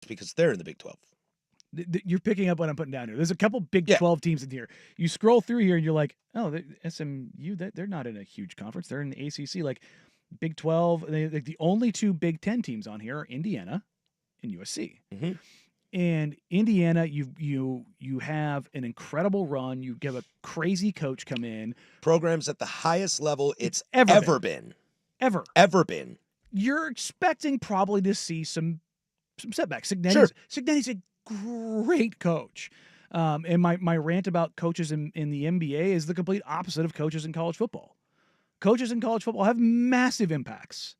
shocked because they're in the Big 12. You're picking up what I'm putting down here. There's a couple Big Yeah. 12 teams in here. You scroll through here and you're like, oh, SMU, they're not in a huge conference. They're in the ACC. Like Big 12, the only two Big 10 teams on here are Indiana and USC. Mm-hmm. And Indiana, you have an incredible run. You have a crazy coach come in. Programs at the highest level it's ever been. Ever been. You're expecting probably to see some setbacks. Signetti's a great coach. And my rant about coaches in the NBA is the complete opposite of coaches in college football. Coaches in college football have massive impacts.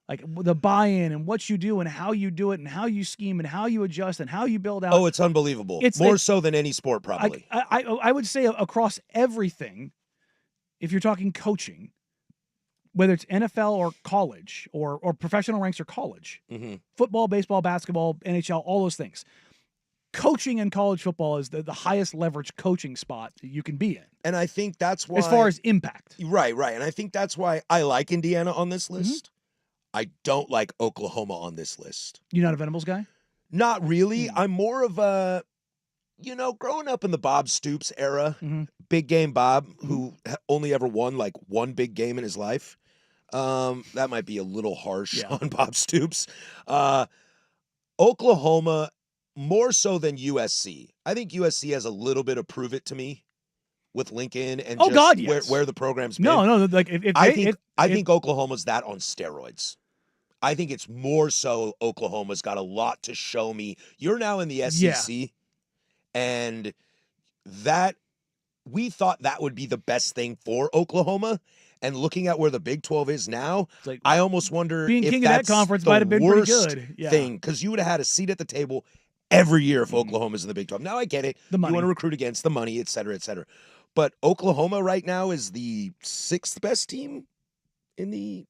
Like the buy-in and what you do and how you do it and how you scheme and how you adjust and how you build out. Oh, it's unbelievable. More so than any sport, probably. I would say across everything, if you're talking coaching, whether it's NFL or college or professional ranks or college, football, baseball, basketball, NHL, all those things. Coaching in college football is the highest leverage coaching spot that you can be in. And I think that's why... As far as impact. Right. And I think that's why I like Indiana on this list. I don't like Oklahoma on this list. You're not a Venables guy? Not really. I'm more of a, growing up in the Bob Stoops era, big game Bob, who only ever won like one big game in his life. That might be a little harsh on Bob Stoops. Oklahoma, more so than USC. I think USC has a little bit of prove it to me with Lincoln and where the program's been. No. Like I think Oklahoma's that on steroids. I think it's more so Oklahoma's got a lot to show me. You're now in the SEC, and that we thought that would be the best thing for Oklahoma. And looking at where the Big 12 is now, like, I almost wonder being if king that's of that conference the might have been pretty worst good thing, because you would have had a seat at the table every year if Oklahoma's in the Big 12. Now I get it. The money. You want to recruit against the money, et cetera, et cetera. But Oklahoma right now is the 6th best team in the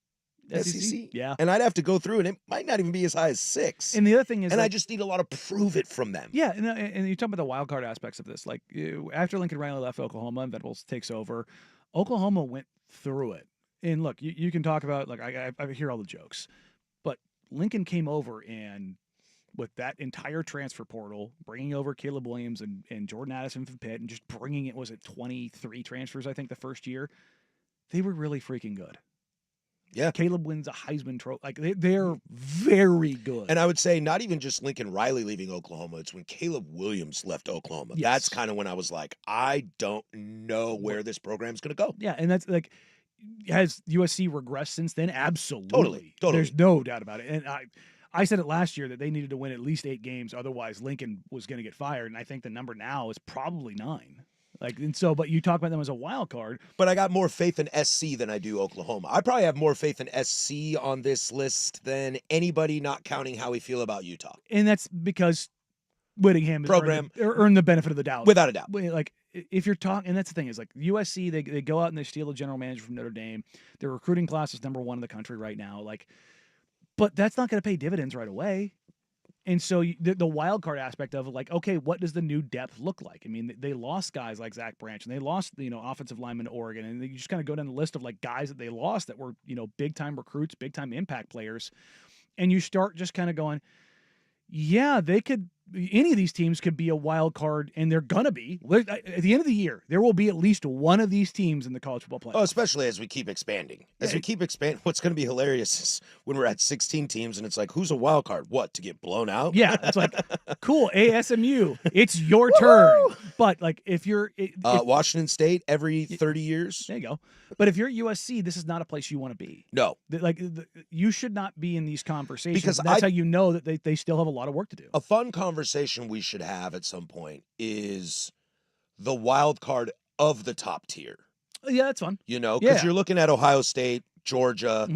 SEC. Yeah. And I'd have to go through, and it might not even be as high as 6. And the other thing is, and I just need a lot of prove it from them. Yeah, and you talk about the wild card aspects of this. Like after Lincoln Riley left Oklahoma and Venables takes over, Oklahoma went through it. And look, you can talk about, like, I hear all the jokes, but Lincoln came over, and with that entire transfer portal, bringing over Caleb Williams and Jordan Addison from Pitt, and just bringing it, was it 23 transfers, I think, the first year? They were really freaking good. Yeah. Caleb wins a Heisman Trophy. Like, they're very good. And I would say not even just Lincoln Riley leaving Oklahoma. It's when Caleb Williams left Oklahoma. Yes. That's kind of when I was like, I don't know where this program's going to go. Yeah, and that's like, has USC regressed since then? Absolutely. Totally. There's no doubt about it. And I said it last year that they needed to win at least 8 games. Otherwise, Lincoln was going to get fired. And I think the number now is probably 9. Like, and so, but you talk about them as a wild card. But I got more faith in SC than I do Oklahoma. I probably have more faith in SC on this list than anybody, not counting how we feel about Utah. And that's because Whittingham has program earned the benefit of the doubt. Without a doubt. Like, if you're talking, and that's the thing, is like USC, they go out and they steal a general manager from Notre Dame. Their recruiting class is number 1 in the country right now. Like, but that's not going to pay dividends right away. And so the wild card aspect of it, like, okay, what does the new depth look like? I mean, they lost guys like Zach Branch, and they lost, offensive linemen to Oregon, and you just kind of go down the list of like guys that they lost that were, big time recruits, big time impact players, and you start just kind of going, yeah, any of these teams could be a wild card, and they're gonna be. At the end of the year, there will be at least one of these teams in the college football playoff. Oh, especially as we keep expanding. What's going to be hilarious is when we're at 16 teams, and it's like, who's a wild card? What, to get blown out? Yeah, it's like, cool, ASMU, it's your turn. But like, if you're Washington State every 30 years. There you go. But if you're at USC, this is not a place you want to be. No. You should not be in these conversations. Because that's how you know that they still have a lot of work to do. A fun conversation we should have at some point is the wild card of the top tier. Yeah, that's fun. Because you're looking at Ohio State, Georgia,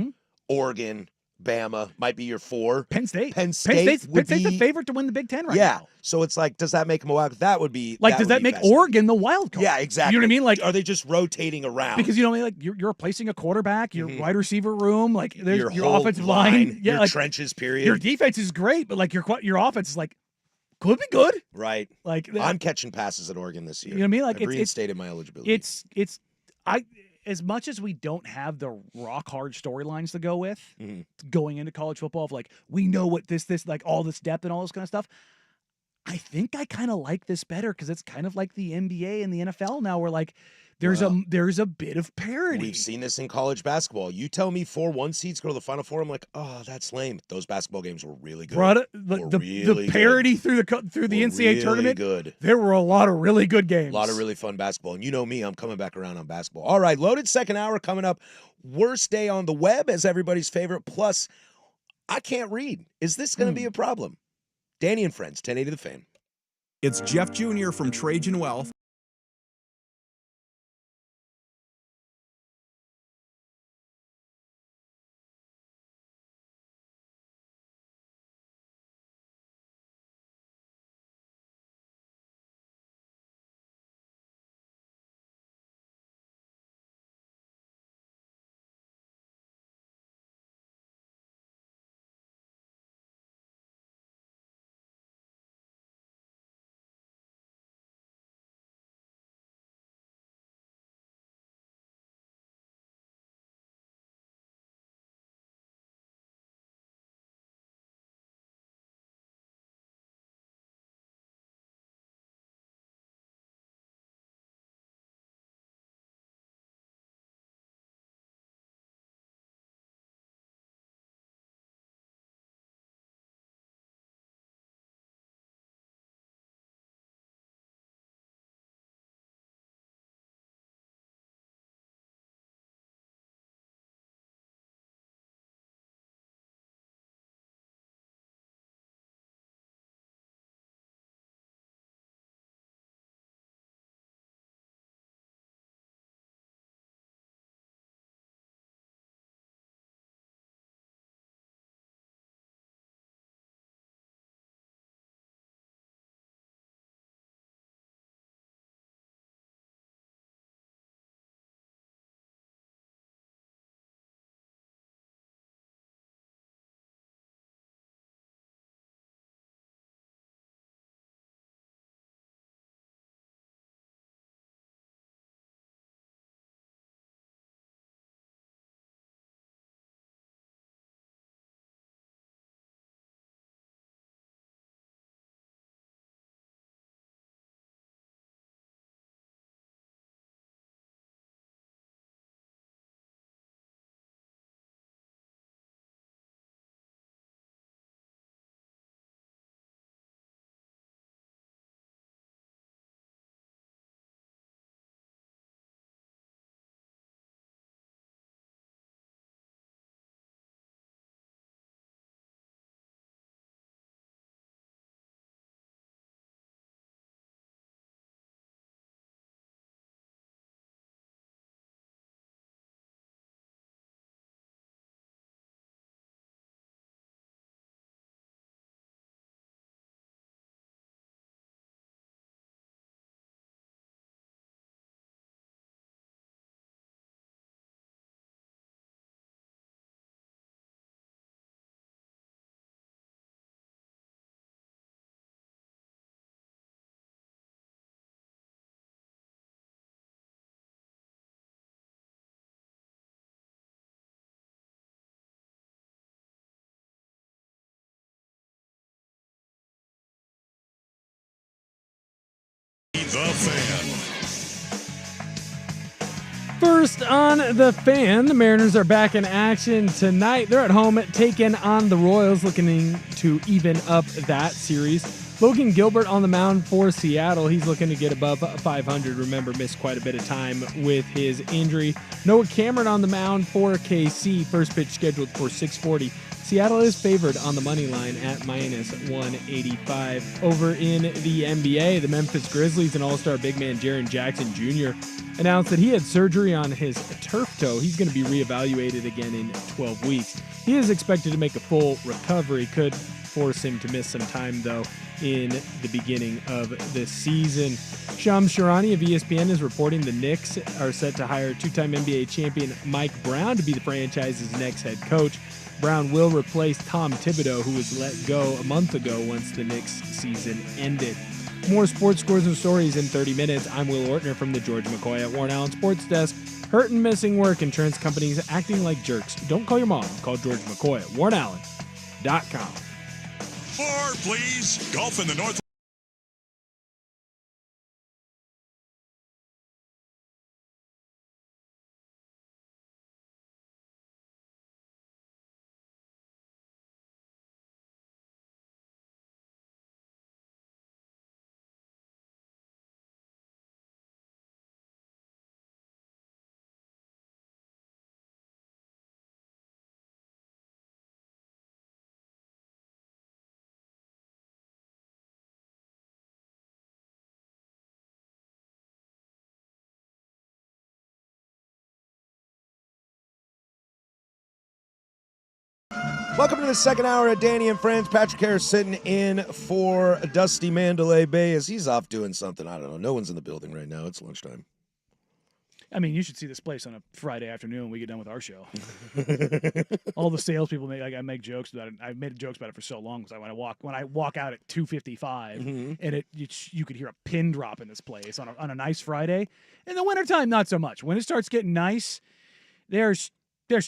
Oregon, Bama might be your 4. Penn State's would be the favorite to win the Big Ten right now. So it's like, does that make them a wild? That would be like, does that make Oregon the wild card? Yeah, exactly. You know what I mean? Like, are they just rotating around? Because like you're replacing a quarterback, your wide receiver room, like there's your whole offensive line, your trenches. Period. Your defense is great, but like your offense is like could be good. Right. Like I'm catching passes at Oregon this year. You know what I mean? Like, I've reinstated my eligibility. as much as we don't have the rock hard storylines to go with going into college football of like, we know what this, like all this depth and all this kind of stuff. I think I kind of like this better because it's kind of like the NBA and the NFL now where like there's a bit of parity. We've seen this in college basketball. You tell me 4-1 seeds go to the Final Four, I'm like, oh, that's lame. Those basketball games were really good. The parity through the NCAA tournament, good. There were a lot of really good games. A lot of really fun basketball. And you know me, I'm coming back around on basketball. All right, loaded second hour coming up. Worst day on the web as everybody's favorite. Plus, I can't read. Is this going to be a problem? Danny and Friends, 1080 The Fan. It's Jeff Jr. from Trajan Wealth. The Fan. First on The Fan, the Mariners are back in action tonight. They're at home taking on the Royals, looking to even up that series. Logan Gilbert on the mound for Seattle. He's looking to get above 500. Remember, missed quite a bit of time with his injury. Noah Cameron on the mound for KC. First pitch scheduled for 6:40. Seattle is favored on the money line at -185. Over in the NBA, the Memphis Grizzlies and All-Star big man Jaren Jackson Jr. announced that he had surgery on his turf toe. He's going to be reevaluated again in 12 weeks. He is expected to make a full recovery. Could force him to miss some time, though, in the beginning of the season. Shams Charania of ESPN is reporting the Knicks are set to hire two-time NBA champion Mike Brown to be the franchise's next head coach. Brown will replace Tom Thibodeau, who was let go a month ago once the Knicks season ended. More sports scores and stories in 30 minutes. I'm Will Ortner from the George McCoy at Warren Allen Sports Desk. hurt and missing work, insurance companies acting like jerks. Don't call your mom. Call George McCoy at WarrenAllen.com. More, please. Golf in the North. Welcome to the second hour of Danny and Friends. Patrick Harris sitting in for Dusty Mandalay Bay as he's off doing something. I don't know. No one's in the building right now. It's lunchtime. I mean, you should see this place on a Friday afternoon when we get done with our show. All the salespeople make I make jokes about it. I've made jokes about it for so long because when I walk out at 2:55 and you could hear a pin drop in this place on a nice Friday. In the wintertime, not so much. When it starts getting nice, there's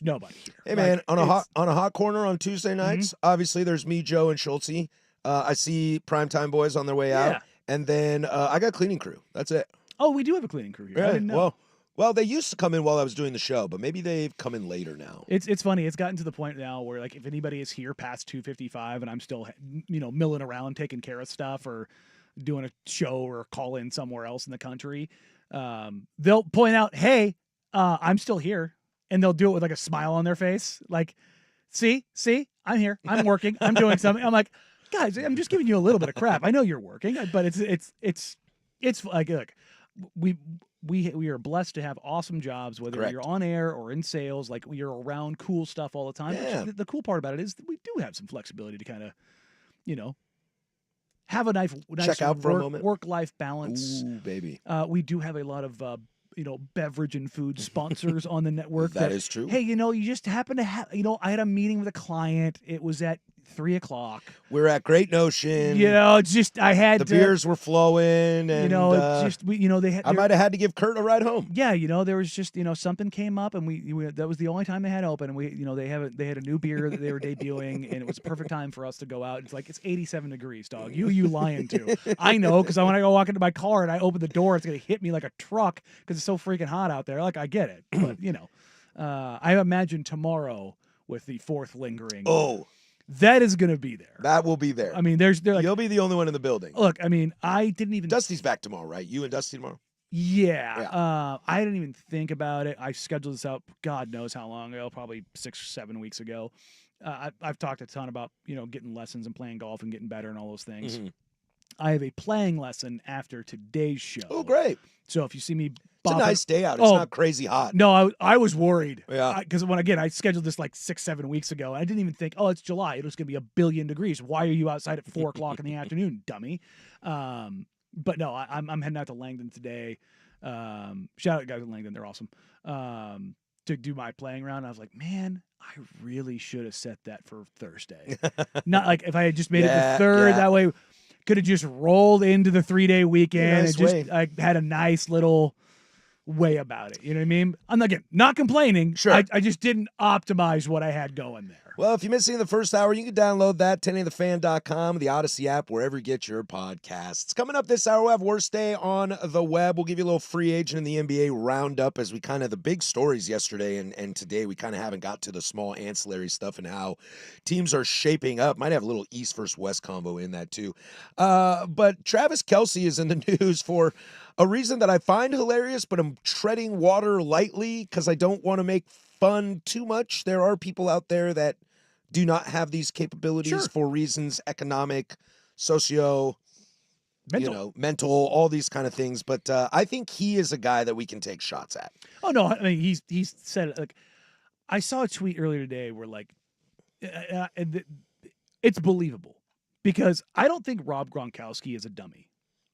nobody here. Hey man, on a hot corner on Tuesday nights, obviously there's me, Joe, and Schultze. I see Primetime Boys on their way out, and then I got cleaning crew. That's it. Oh, we do have a cleaning crew here. Yeah, I didn't know. Well, they used to come in while I was doing the show, but maybe they've come in later now. It's funny. It's gotten to the point now where like if anybody is here past 2:55 and I'm still milling around taking care of stuff or doing a show or a call in somewhere else in the country, they'll point out, "Hey, I'm still here." And they'll do it with like a smile on their face. Like, see, I'm here. I'm working. I'm doing something. I'm like, guys, I'm just giving you a little bit of crap. I know you're working, but it's like, look, we are blessed to have awesome jobs, whether Correct. you're on air or in sales, like you're around cool stuff all the time. Yeah. The cool part about it is that we do have some flexibility to kind of, have a nice Check out for a moment. Work-life balance. Ooh, baby. We do have a lot of beverage and food sponsors on the network. That is true. Hey, you just happen to have, I had a meeting with a client. It was at 3:00. We're at Great Notion. I had the beers were flowing, and they had. I might have had to give Kurt a ride home. Yeah, there was just something came up, and we that was the only time they had open, and they had a new beer that they were debuting, and it was a perfect time for us to go out. It's like it's 87 degrees, dog. You lying to? I know, because when I go walk into my car and I open the door, it's gonna hit me like a truck because it's so freaking hot out there. Like I get it, but I imagine tomorrow with the fourth lingering. Oh. That is going to be there. That will be there. I mean, they're like, you'll be the only one in the building. Look, I mean, I didn't even. Dusty's back tomorrow, right? You and Dusty tomorrow? Yeah. I didn't even think about it. I scheduled this out, God knows how long ago, probably 6-7 weeks ago. I've talked a ton about, getting lessons and playing golf and getting better and all those things. Mm-hmm. I have a playing lesson after today's show. Oh, great. So if you see me It's a nice day out. It's not crazy hot. No, I was worried. Yeah. Because I scheduled this like 6-7 weeks ago, and I didn't even think, it's July. It was going to be 1 billion degrees. Why are you outside at 4:00 in the afternoon, dummy? But no, I'm heading out to Langdon today. Shout out guys in Langdon. They're awesome. To do my playing round. I was like, man, I really should have set that for Thursday. Not like if I had just made it the third, that way could have just rolled into the 3-day weekend and just had a nice little way about it. You know what I mean? I'm not complaining. Sure. I just didn't optimize what I had going there. Well, if you missed any of the first hour, you can download that, 1080thefan.com, the Odyssey app, wherever you get your podcasts. Coming up this hour, we'll have Worst Day on the Web. We'll give you a little free agent in the NBA roundup as we the big stories yesterday and today, we haven't got to the small ancillary stuff and how teams are shaping up. Might have a little East versus West combo in that too. But Travis Kelce is in the news for a reason that I find hilarious, but I'm treading water lightly because I don't want to make fun too much. There are people out there that do not have these capabilities for reasons economic, socio, mental, all these kind of things. But I think he is a guy that we can take shots at. Oh no, I mean he's said like I saw a tweet earlier today where it's believable because I don't think Rob Gronkowski is a dummy.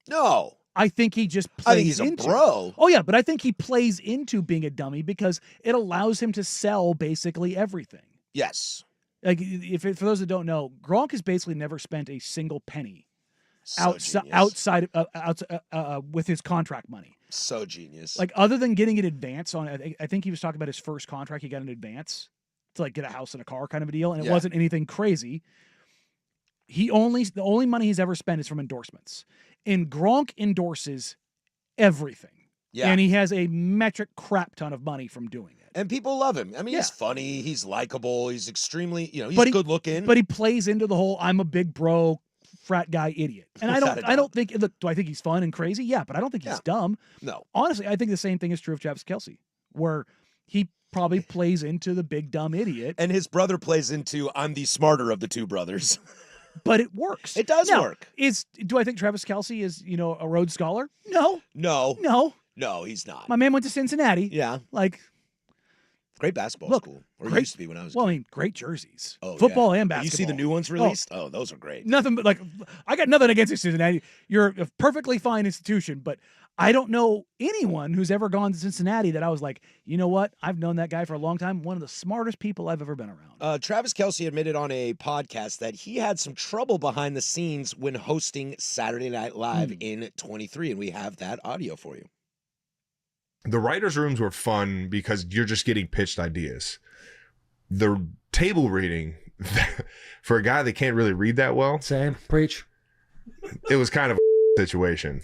No. I think he just plays I think he's a bro. Oh, yeah, but I think he plays into being a dummy because it allows him to sell basically everything. Yes. Like, for those that don't know, Gronk has basically never spent a single penny outside with his contract money. So genius. Like, other than getting an advance on, I think he was talking about his first contract. He got an advance to like get a house and a car kind of a deal, and it wasn't anything crazy. The only money he's ever spent is from endorsements, and Gronk endorses everything. Yeah. And he has a metric crap ton of money from doing it. And people love him. I mean, he's funny. He's likable. He's extremely, he's good looking. But he plays into the whole "I'm a big bro, frat guy idiot." And I don't think. Look, do I think he's fun and crazy? Yeah, but I don't think he's dumb. No. Honestly, I think the same thing is true of Travis Kelce, where he probably plays into the big dumb idiot, and his brother plays into "I'm the smarter of the two brothers." But it works. It does work. Do I think Travis Kelce is a Rhodes Scholar? No. No, he's not. My man went to Cincinnati. Yeah. Like, great basketball school. Or used to be when I was Well, I mean, great jerseys. Oh, Football and basketball. You see the new ones released? Oh, those are great. Nothing but, like, I got nothing against you, Cincinnati. You're a perfectly fine institution, but I don't know anyone who's ever gone to Cincinnati that I was like, you know what? I've known that guy for a long time. One of the smartest people I've ever been around. Travis Kelce admitted on a podcast that he had some trouble behind the scenes when hosting Saturday Night Live in 23, and we have that audio for you. The writers' rooms were fun because you're just getting pitched ideas. The table reading, for a guy that can't really read that well, same, preach. It was kind of a situation.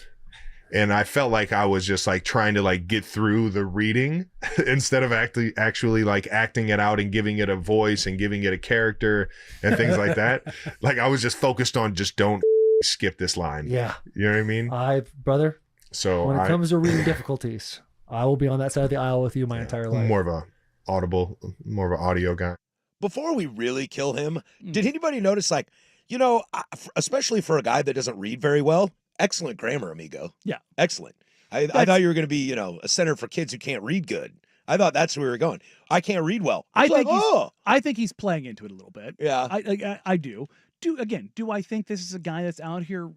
And I felt like I was just like trying to like get through the reading instead of actually like acting it out and giving it a voice and giving it a character and things like that. Like I was just focused on just don't skip this line. Yeah. You know what I mean? Brother. So when it comes to reading difficulties, I will be on that side of the aisle with you my entire life. More of an audio guy. Before we really kill him, did anybody notice, like, especially for a guy that doesn't read very well, excellent grammar, amigo. Yeah. Excellent. I thought you were going to be, a center for kids who can't read good. I thought that's where we were going. I can't read well. I think he's playing into it a little bit. Yeah. I do. Do I think this is a guy that's out here,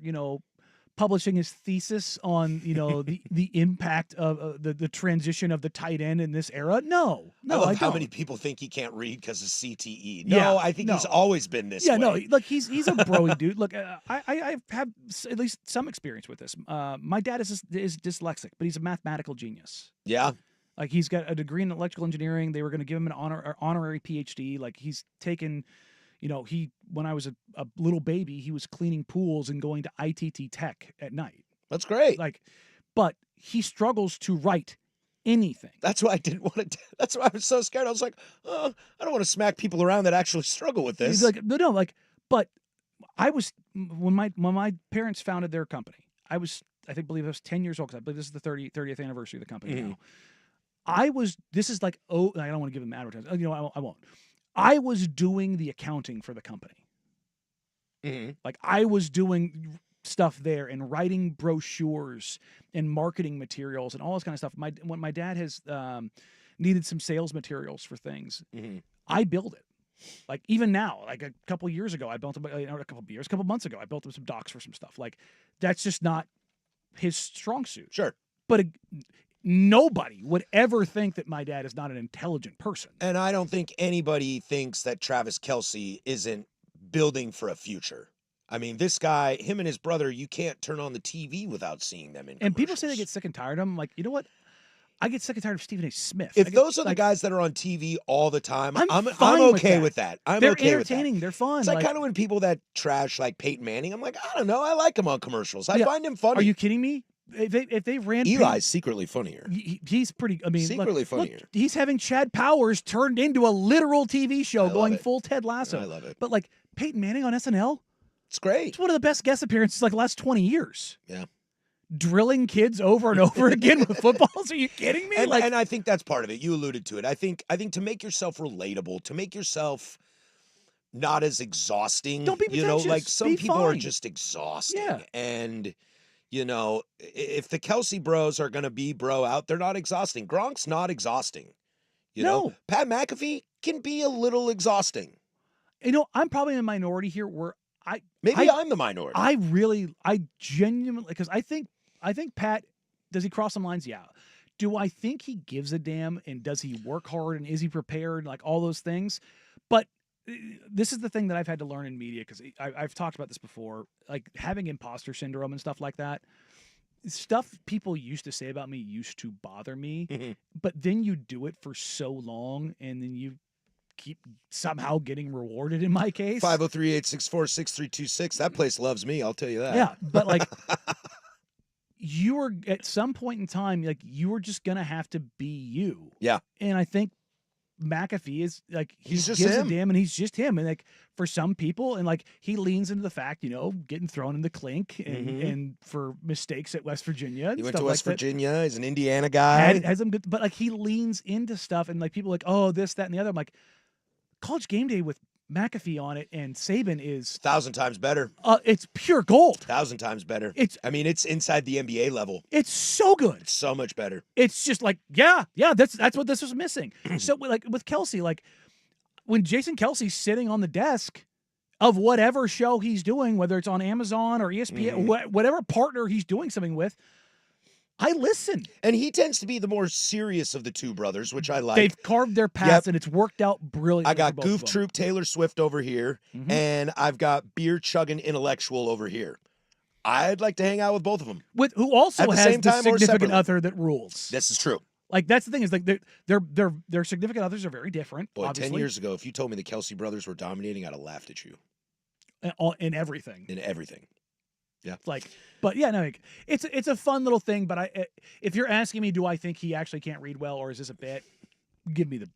publishing his thesis on, the impact of the transition of the tight end in this era? No, I love how don't. many people think he can't read because of CTE. No, I think he's always been this way. Yeah, no, look, he's a broy dude. Look, I've had at least some experience with this. My dad is dyslexic, but he's a mathematical genius. Yeah. Like, he's got a degree in electrical engineering. They were going to give him an honorary PhD. Like, he's taken... when I was a little baby, he was cleaning pools and going to ITT Tech at night. That's great. But he struggles to write anything. That's why I didn't want to. That's why I was so scared. I was like, I don't want to smack people around that actually struggle with this. He's like, no. But I was when my parents founded their company. I believe I was 10 years old because I believe this is the 30th anniversary of the company now. This is like, I don't want to give them advertising. I won't. I was doing the accounting for the company. Mm-hmm. Like, I was doing stuff there and writing brochures and marketing materials and all this kind of stuff. When my dad has needed some sales materials for things, I build it. Like, even now, like a couple years ago, I built a couple months ago, I built him some docs for some stuff. Like, that's just not his strong suit. Sure. But nobody would ever think that my dad is not an intelligent person. And I don't think anybody thinks that Travis Kelce isn't building for a future. I mean, this guy, him and his brother, you can't turn on the TV without seeing them in And people say they get sick and tired of him. Like, you know what? I get sick and tired of Stephen A. Smith. If those are the guys that are on TV all the time, I'm okay with that. They're entertaining. They're fun. It's like kind of when people that trash like Peyton Manning, I'm like, I don't know. I like him on commercials. I find him funny. Are you kidding me? If they ran Eli's secretly funnier. He's pretty. I mean, secretly funnier. Look, he's having Chad Powers turned into a literal TV show, going full Ted Lasso. I love it. But like Peyton Manning on SNL, it's great. It's one of the best guest appearances like the last 20 years. Yeah. Drilling kids over and over again with footballs. Are you kidding me? And I think that's part of it. You alluded to it. I think to make yourself relatable, to make yourself not as exhausting. Don't be pretentious. Like some Be people fine. are just exhausting. Yeah. And if the Kelce bros are going to be bro out, they're not exhausting. Gronk's not exhausting. You know, Pat McAfee can be a little exhausting. I'm probably in a minority here where I'm the minority. I genuinely, because I think Pat, does he cross some lines? Yeah. Do I think he gives a damn, and does he work hard, and is he prepared, like all those things? But this is the thing that I've had to learn in media, because I've talked about this before, like having imposter syndrome and stuff like that. stuff people used to say about me used to bother me, Mhm. but then you do it for so long, and then you keep somehow getting rewarded. In my case, 503-864-6326. That place loves me. I'll tell you that. yeah, but like. You were at some point in time, like you were just gonna have to be you. Yeah. And I think McAfee is like he He's just gives him. a damn, and he's just him. And like for some people, and like he leans into the fact, getting thrown in the clink and for mistakes at West Virginia. And He went stuff to West like that. Virginia. He's an Indiana guy. Has him good, but like he leans into stuff, and like people are like, oh, this, that, and the other. I'm like, College Game Day with McAfee on it and Saban is 1,000 times better. it's pure gold. 1,000 times better. It's inside the NBA level. It's so good. It's so much better. It's just like, yeah, that's what this was missing. So like with Kelce, like when Jason Kelce's sitting on the desk of whatever show he's doing, whether it's on Amazon or ESPN, whatever partner he's doing something with, I listen. And he tends to be the more serious of the two brothers, which I like. They've carved their paths, and it's worked out brilliantly. I got for both Goof of them. Troop Taylor Swift over here, and I've got Beer Chugging Intellectual over here. I'd like to hang out with both of them. With who also At the has same the time or significant separately. other that rules. This is true. Like that's the thing is like their significant others are very different. Boy, obviously, 10 years ago, if you told me the Kelce brothers were dominating, I'd have laughed at you. in everything. In everything. Yeah. Like, but yeah, no, like, it's a fun little thing. But if you're asking me, do I think he actually can't read well, or is this a bit? Give me the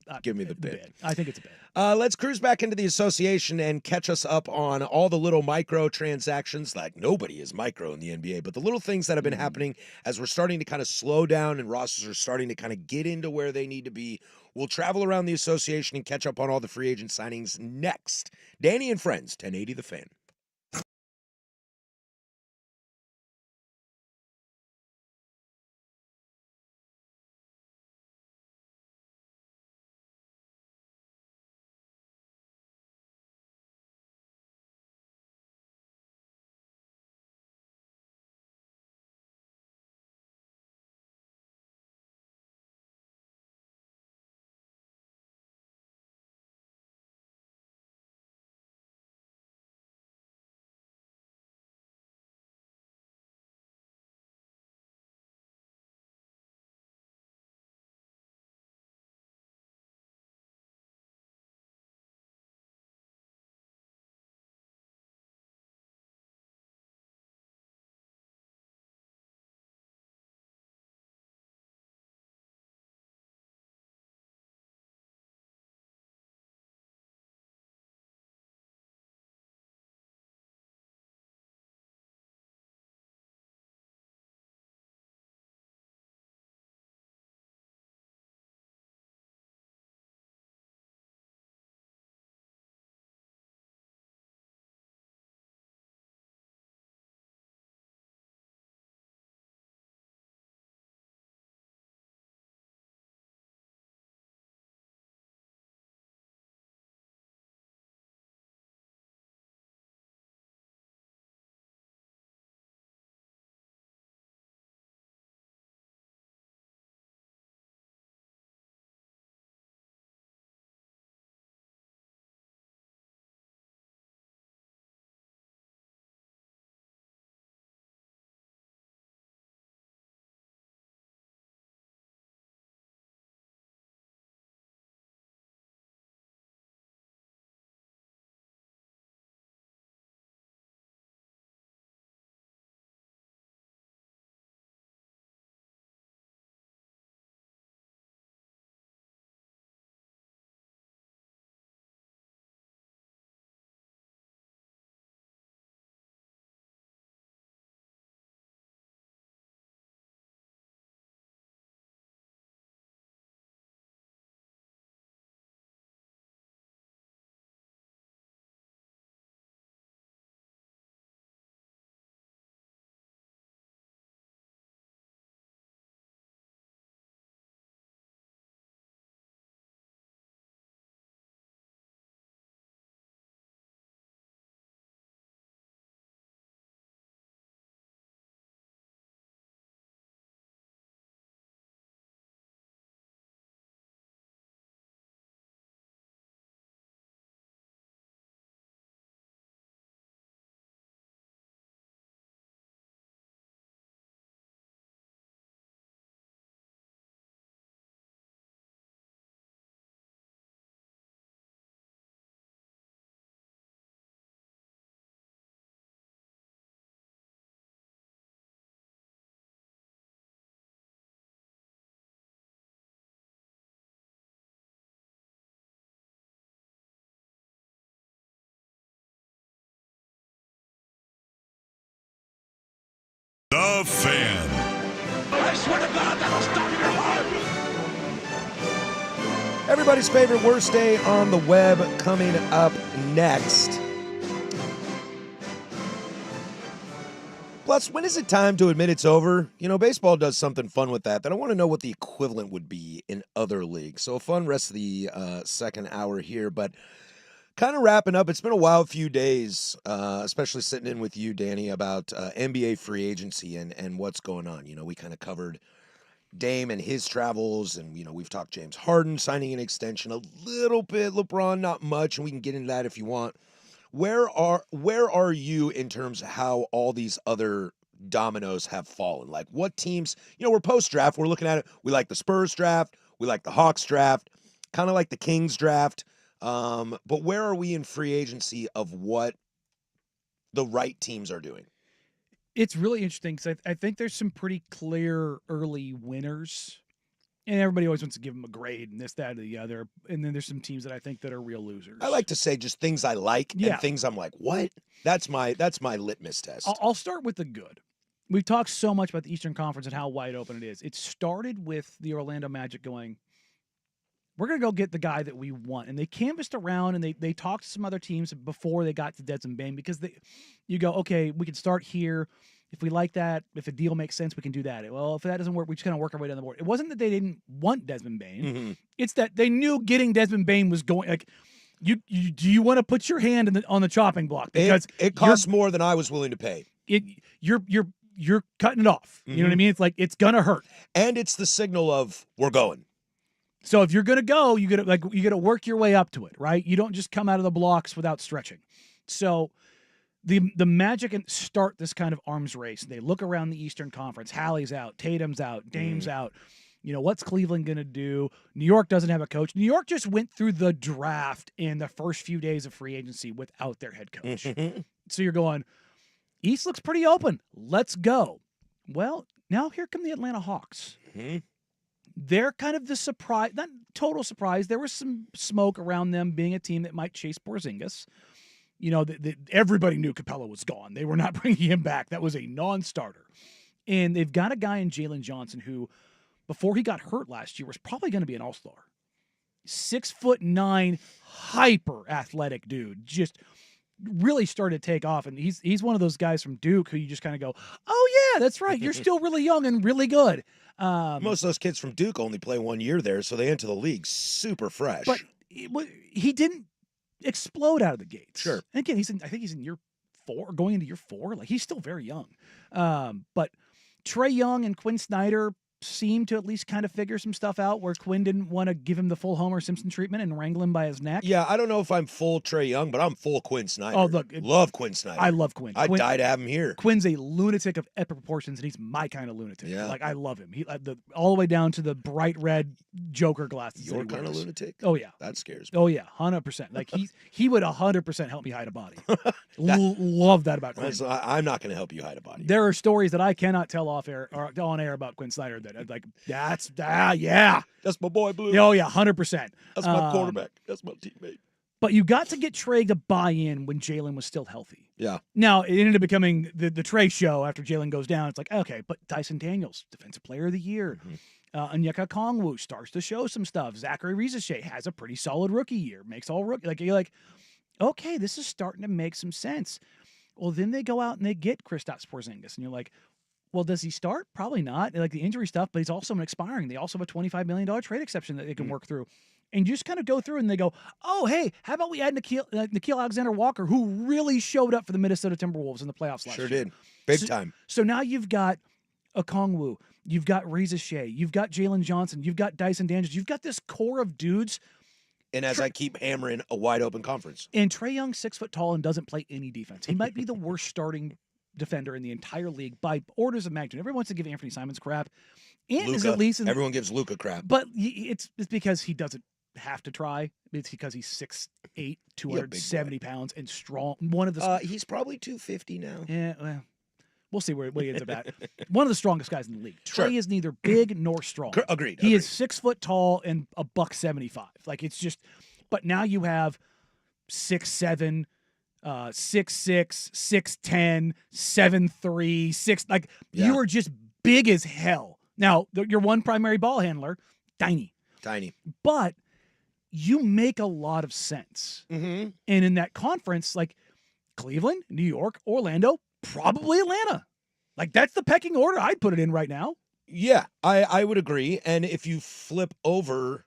bit. I think it's a bit. Let's cruise back into the association and catch us up on all the little micro transactions. Like nobody is micro in the NBA, but the little things that have been happening as we're starting to kind of slow down and rosters are starting to kind of get into where they need to be. We'll travel around the association and catch up on all the free agent signings next. Danny and Friends, 1080 The Fan. The Fan. I swear to God, that'll stop your heart. Everybody's favorite worst day on the web coming up next. Plus, when is it time to admit it's over? You know, baseball does something fun with that I want to know what the equivalent would be in other leagues. So a fun rest of the second hour here, but kind of wrapping up. It's been a wild few days, especially sitting in with you, Danny, about NBA free agency and what's going on. You know, we kind of covered Dame and his travels, and, you know, we've talked James Harden signing an extension a little bit, LeBron not much, and we can get into that if you want. Where are you in terms of how all these other dominoes have fallen? Like, what teams, you know, we're post-draft, we're looking at it, we like the Spurs draft, we like the Hawks draft, kind of like the Kings draft, but where are we in free agency of what the right teams are doing? It's really interesting because I think there's some pretty clear early winners, and everybody always wants to give them a grade and this, that, or the other. And then there's some teams that I think that are real losers. I like to say just things I like Yeah. and things I'm like, what? That's my litmus test. I'll start with the good. We've talked so much about the Eastern Conference and how wide open it is. It started with the Orlando Magic going, we're going to go get the guy that we want. And they canvassed around and they talked to some other teams before they got to Desmond Bane because you go, okay, we can start here. If we like that, if a deal makes sense, we can do that. Well, if that doesn't work, we just kind of work our way down the board. It wasn't that they didn't want Desmond Bane. Mm-hmm. It's that they knew getting Desmond Bane was going, like, do you want to put your hand on the chopping block? Because it costs more than I was willing to pay. You're cutting it off. You know what I mean? It's like, it's going to hurt. And it's the signal of we're going. So if you're going to go, you got to work your way up to it, right? You don't just come out of the blocks without stretching. So the Magic start this kind of arms race. They look around the Eastern Conference. Hallie's out, Tatum's out, Dame's out. You know, what's Cleveland going to do? New York doesn't have a coach. New York just went through the draft in the first few days of free agency without their head coach. So you're going, East looks pretty open. Let's go. Well, now here come the Atlanta Hawks. They're kind of the surprise, not total surprise. There was some smoke around them being a team that might chase Porzingis. You know, everybody knew Capella was gone. They were not bringing him back. That was a non-starter. And they've got a guy in Jalen Johnson who, before he got hurt last year, was probably going to be an all-star. 6'9", hyper athletic dude. Just really started to take off. And he's one of those guys from Duke who you just kind of go, oh, yeah, that's right. You're still really young and really good. Most of those kids from Duke only play 1 year there, so they enter the league super fresh. But he didn't explode out of the gates. Sure. And again, I think he's in year 4, going into year 4. Like, he's still very young. But Trae Young and Quinn Snyder seemed to at least kind of figure some stuff out where Quinn didn't want to give him the full Homer Simpson treatment and wrangle him by his neck. Yeah, I don't know if I'm full Trae Young, but I'm full Quinn Snyder. Oh, look. Love Quinn Snyder. I love Quinn. I'd die to have him here. Quinn's a lunatic of epic proportions, and he's my kind of lunatic. Yeah. Like, I love him. He all the way down to the bright red Joker glasses. Your kind of lunatic? Oh, yeah. That scares me. Oh, yeah, 100%. Like, he would 100% help me hide a body. Love that about Quinn. I'm not going to help you hide a body. There are stories that I cannot tell off air or on air about Quinn Snyder that, like, yeah. That's my boy, Blue. Oh, yeah, 100%. That's my quarterback. That's my teammate. But you got to get Trae to buy in when Jalen was still healthy. Yeah. Now, it ended up becoming the Trae show after Jalen goes down. It's like, okay, but Dyson Daniels, Defensive Player of the Year. Onyeka Okongwu starts to show some stuff. Zachary Rizache has a pretty solid rookie year. Makes all rookie. Like, you're like, okay, this is starting to make some sense. Well, then they go out and they get Kristaps Porzingis. And you're like, well, does he start? Probably not. Like the injury stuff, but he's also expiring. They also have a $25 million trade exception that they can work through. And you just kind of go through and they go, oh, hey, how about we add Nickeil Alexander-Walker, who really showed up for the Minnesota Timberwolves in the playoffs last year. Sure did. Big time. So now you've got Okongwu, you've got Rizache, you've got Jalen Johnson, you've got Dyson Daniels, you've got this core of dudes. And as I keep hammering a wide open conference. And Trae Young's 6 foot tall and doesn't play any defense. He might be the worst starting defender in the entire league by orders of magnitude. Everyone wants to give Anthony Simons crap. And Luka, is at least everyone gives Luka crap. But it's because he doesn't have to try. It's because he's 6'8", 270 pounds and strong. One of the he's probably 250 now. Yeah, well, we'll see where he ends up at. One of the strongest guys in the league. Sure. Trey is neither big nor strong. Agreed. He is 6 foot tall and $175. Like, it's just, but now you have 6'7", 6'6", 6'10", 7'3", 6 like Yeah. you are just big as hell. Now, your one primary ball handler, tiny. But you make a lot of sense. Mm-hmm. And in that conference, like Cleveland, New York, Orlando, probably Atlanta. Like that's the pecking order I'd put it in right now. Yeah, I would agree. And if you flip over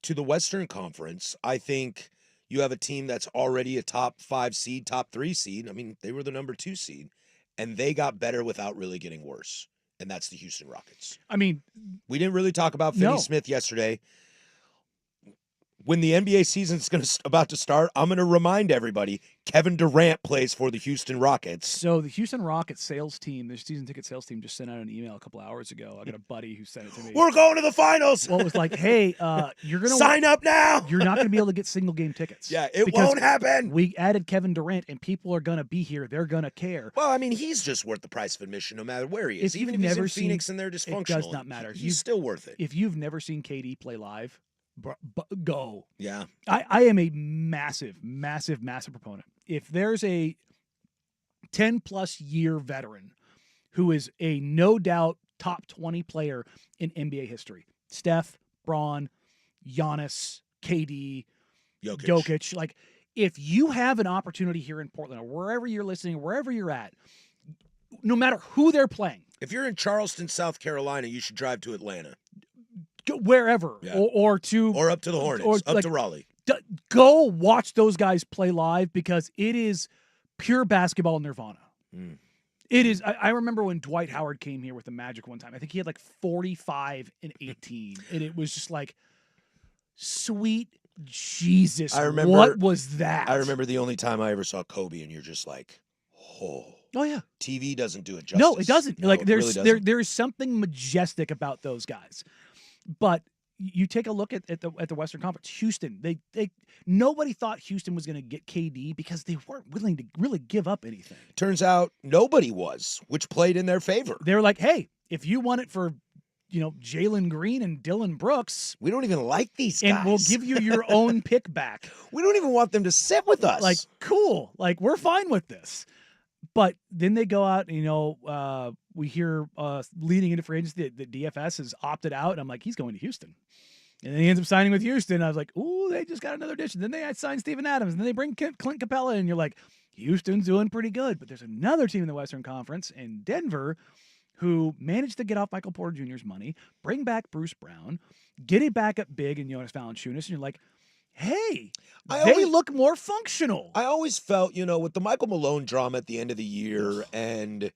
to the Western Conference, I think you have a team that's already a top 5 seed, top 3 seed. I mean, they were the number 2 seed, and they got better without really getting worse. And that's the Houston Rockets. I mean, we didn't really talk about Finney Smith yesterday. When the NBA season's about to start, I'm going to remind everybody, Kevin Durant plays for the Houston Rockets. So the Houston Rockets sales team, their season ticket sales team, just sent out an email a couple hours ago. I got a buddy who sent it to me. We're going to the finals. Well, it was like, hey, you're going to sign up now. You're not going to be able to get single game tickets. Yeah, it won't happen. We added Kevin Durant, and people are going to be here. They're going to care. Well, I mean, he's just worth the price of admission no matter where he is. Even if he's in Phoenix and they're dysfunctional, it does not matter. He's still worth it. If you've never seen KD play live, go. Yeah. I am a massive proponent. If there's a 10-plus year veteran who is a no doubt top 20 player in NBA history, Steph, Braun, Giannis, KD, Jokic, like if you have an opportunity here in Portland or wherever you're listening, wherever you're at, no matter who they're playing. If you're in Charleston, South Carolina, you should drive to Atlanta. Wherever, yeah. or up to the Hornets, up to Raleigh. Go watch those guys play live because it is pure basketball nirvana. It is. I remember when Dwight Howard came here with the Magic one time. I think he had like 45 and 18, and it was just like, sweet Jesus. I remember, what was that? I remember the only time I ever saw Kobe, and you're just like, oh yeah. TV doesn't do it justice. No, it doesn't. No, like it there's really there's something majestic about those guys. But you take a look at the Western Conference, Houston. They nobody thought Houston was going to get KD because they weren't willing to really give up anything. Turns out nobody was, which played in their favor. They were like, hey, if you want it for, Jalen Green and Dylan Brooks, we don't even like these guys, and we'll give you your own pick back. We don't even want them to sit with us. Like, cool. Like, we're fine with this. But then they go out, we hear leading into free agency that DFS has opted out. And I'm like, he's going to Houston. And then he ends up signing with Houston. I was like, ooh, they just got another addition. Then they signed Steven Adams. And then they bring Clint Capella. And you're like, Houston's doing pretty good. But there's another team in the Western Conference in Denver who managed to get off Michael Porter Jr.'s money, bring back Bruce Brown, get it back up big in Jonas Valanciunas. And you're like, hey, they look more functional. I always felt, with the Michael Malone drama at the end of the year and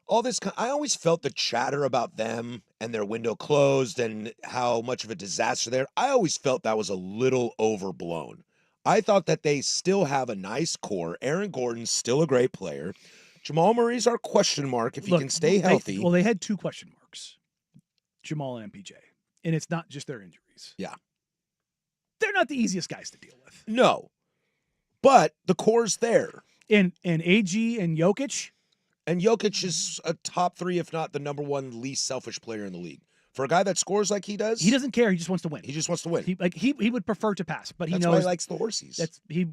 all this, I always felt the chatter about them and their window closed and how much of a disaster they're. I always felt that was a little overblown. I thought that they still have a nice core. Aaron Gordon's still a great player. Jamal Murray's our question mark if he can stay healthy. They had two question marks, Jamal and MPJ. And it's not just their injuries. Yeah. They're not the easiest guys to deal with. No. But the core's there. And AG and Jokic. And Jokic is a top 3, if not the number 1 least selfish player in the league. For a guy that scores like he does. He doesn't care. He just wants to win. He just wants to win. He would prefer to pass, but he knows. That's why he likes the horses. He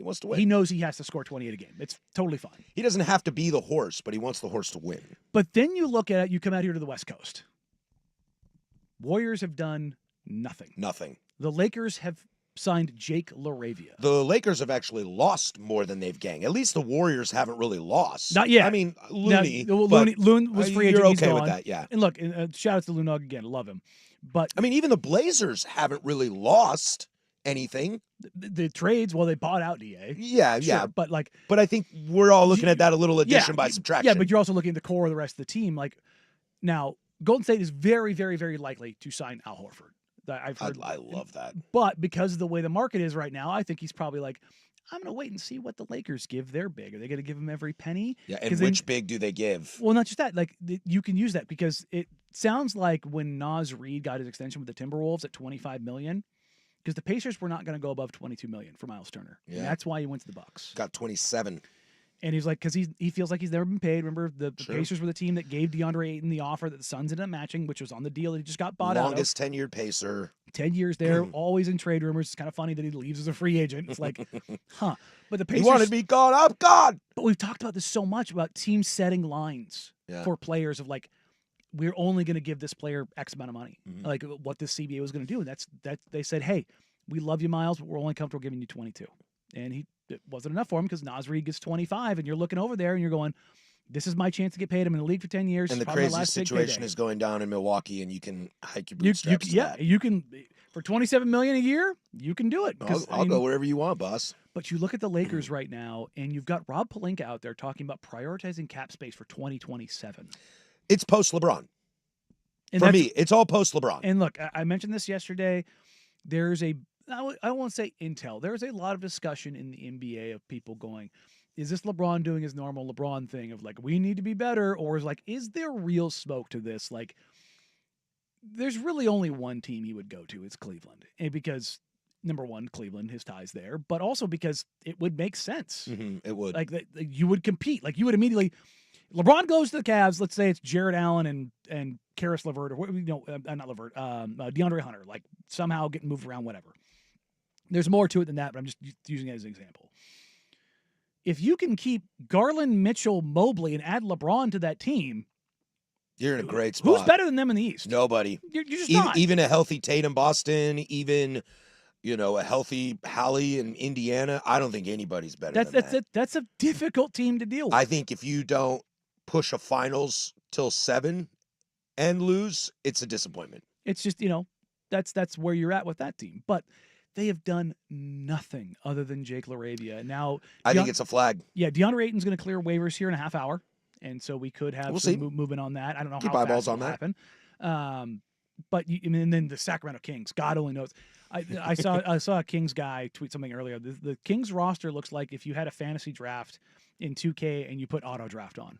wants to win. He knows he has to score 28 a game. It's totally fine. He doesn't have to be the horse, but he wants the horse to win. But then you look at it, you come out here to the West Coast. Warriors have done nothing. Nothing. The Lakers have signed Jake LaRavia. The Lakers have actually lost more than they've gained. At least the Warriors haven't really lost. Not yet. I mean, Looney. Loon was free agent. You're He's okay gone. with that, yeah. And look, shout out to Lunog again. Love him. But I mean, even the Blazers haven't really lost anything. The trades, well, they bought out DA. Yeah, sure, yeah. But I think we're all looking at that a little addition by subtraction. Yeah, but you're also looking at the core of the rest of the team. Like now, Golden State is very, very, very likely to sign Al Horford. I've heard. I love that. But because of the way the market is right now, I think he's probably like, I'm going to wait and see what the Lakers give their big. Are they going to give him every penny? Yeah, and which big do they give? Well, not just that. Like, you can use that because it sounds like when Naz Reid got his extension with the Timberwolves at $25 million, because the Pacers were not going to go above $22 million for Miles Turner. Yeah. And that's why he went to the Bucks. Got 27. And he's like, because he feels like he's never been paid. Remember, the Sure. Pacers were the team that gave DeAndre Ayton the offer that the Suns ended up matching, which was on the deal that he just got bought Longest out of. tenured Pacer. 10 years there, always in trade rumors. It's kind of funny that he leaves as a free agent. It's like, huh. But the He Pacers. wanted me gone. I'm gone. But we've talked about this so much about teams setting lines for players of like, we're only going to give this player X amount of money, like what this CBA was going to do. And that's they said, hey, we love you, Miles, but we're only comfortable giving you 22. And it wasn't enough for him because Nasri gets 25, and you're looking over there and you're going, this is my chance to get paid. I'm in the league for 10 years. And the probably my craziest last big situation payday. is going down in Milwaukee, and you can hike your You bootstraps. you can for $27 million a year, you can do it. I'll go wherever you want, boss. But you look at the Lakers right now, and you've got Rob Pelinka out there talking about prioritizing cap space for 2027. It's post LeBron. And For me, it's all post LeBron. And look, I mentioned this yesterday. There's I won't say intel. There's a lot of discussion in the NBA of people going, is this LeBron doing his normal LeBron thing of like, we need to be better? Or is there real smoke to this? Like, there's really only one team he would go to. It's Cleveland. And because, number one, Cleveland, his ties there, but also because it would make sense. It would. Like, you would compete. Like, you would immediately, LeBron goes to the Cavs. Let's say it's Jared Allen and Karis LeVert, or not LeVert, DeAndre Hunter, like somehow getting moved around, whatever. There's more to it than that, but I'm just using it as an example. If you can keep Garland, Mitchell, Mobley, and add LeBron to that team, you're in a great spot. Who's better than them in the East? Nobody. You're just not. Even a healthy Tatum Boston, even a healthy Hallie in Indiana. I don't think anybody's better than that. That's a difficult team to deal with. I think if you don't push a finals till 7 and lose, it's a disappointment. It's just, that's where you're at with that team. But they have done nothing other than Jake LaRavia. Now, I think it's a flag. Yeah, DeAndre Ayton's going to clear waivers here in a half hour, and so we could have some movement on that. I don't know Keep how eyeballs fast on it'll that. happen. But and then the Sacramento Kings, God only knows. I saw a Kings guy tweet something earlier. The Kings roster looks like if you had a fantasy draft in 2K and you put auto draft on,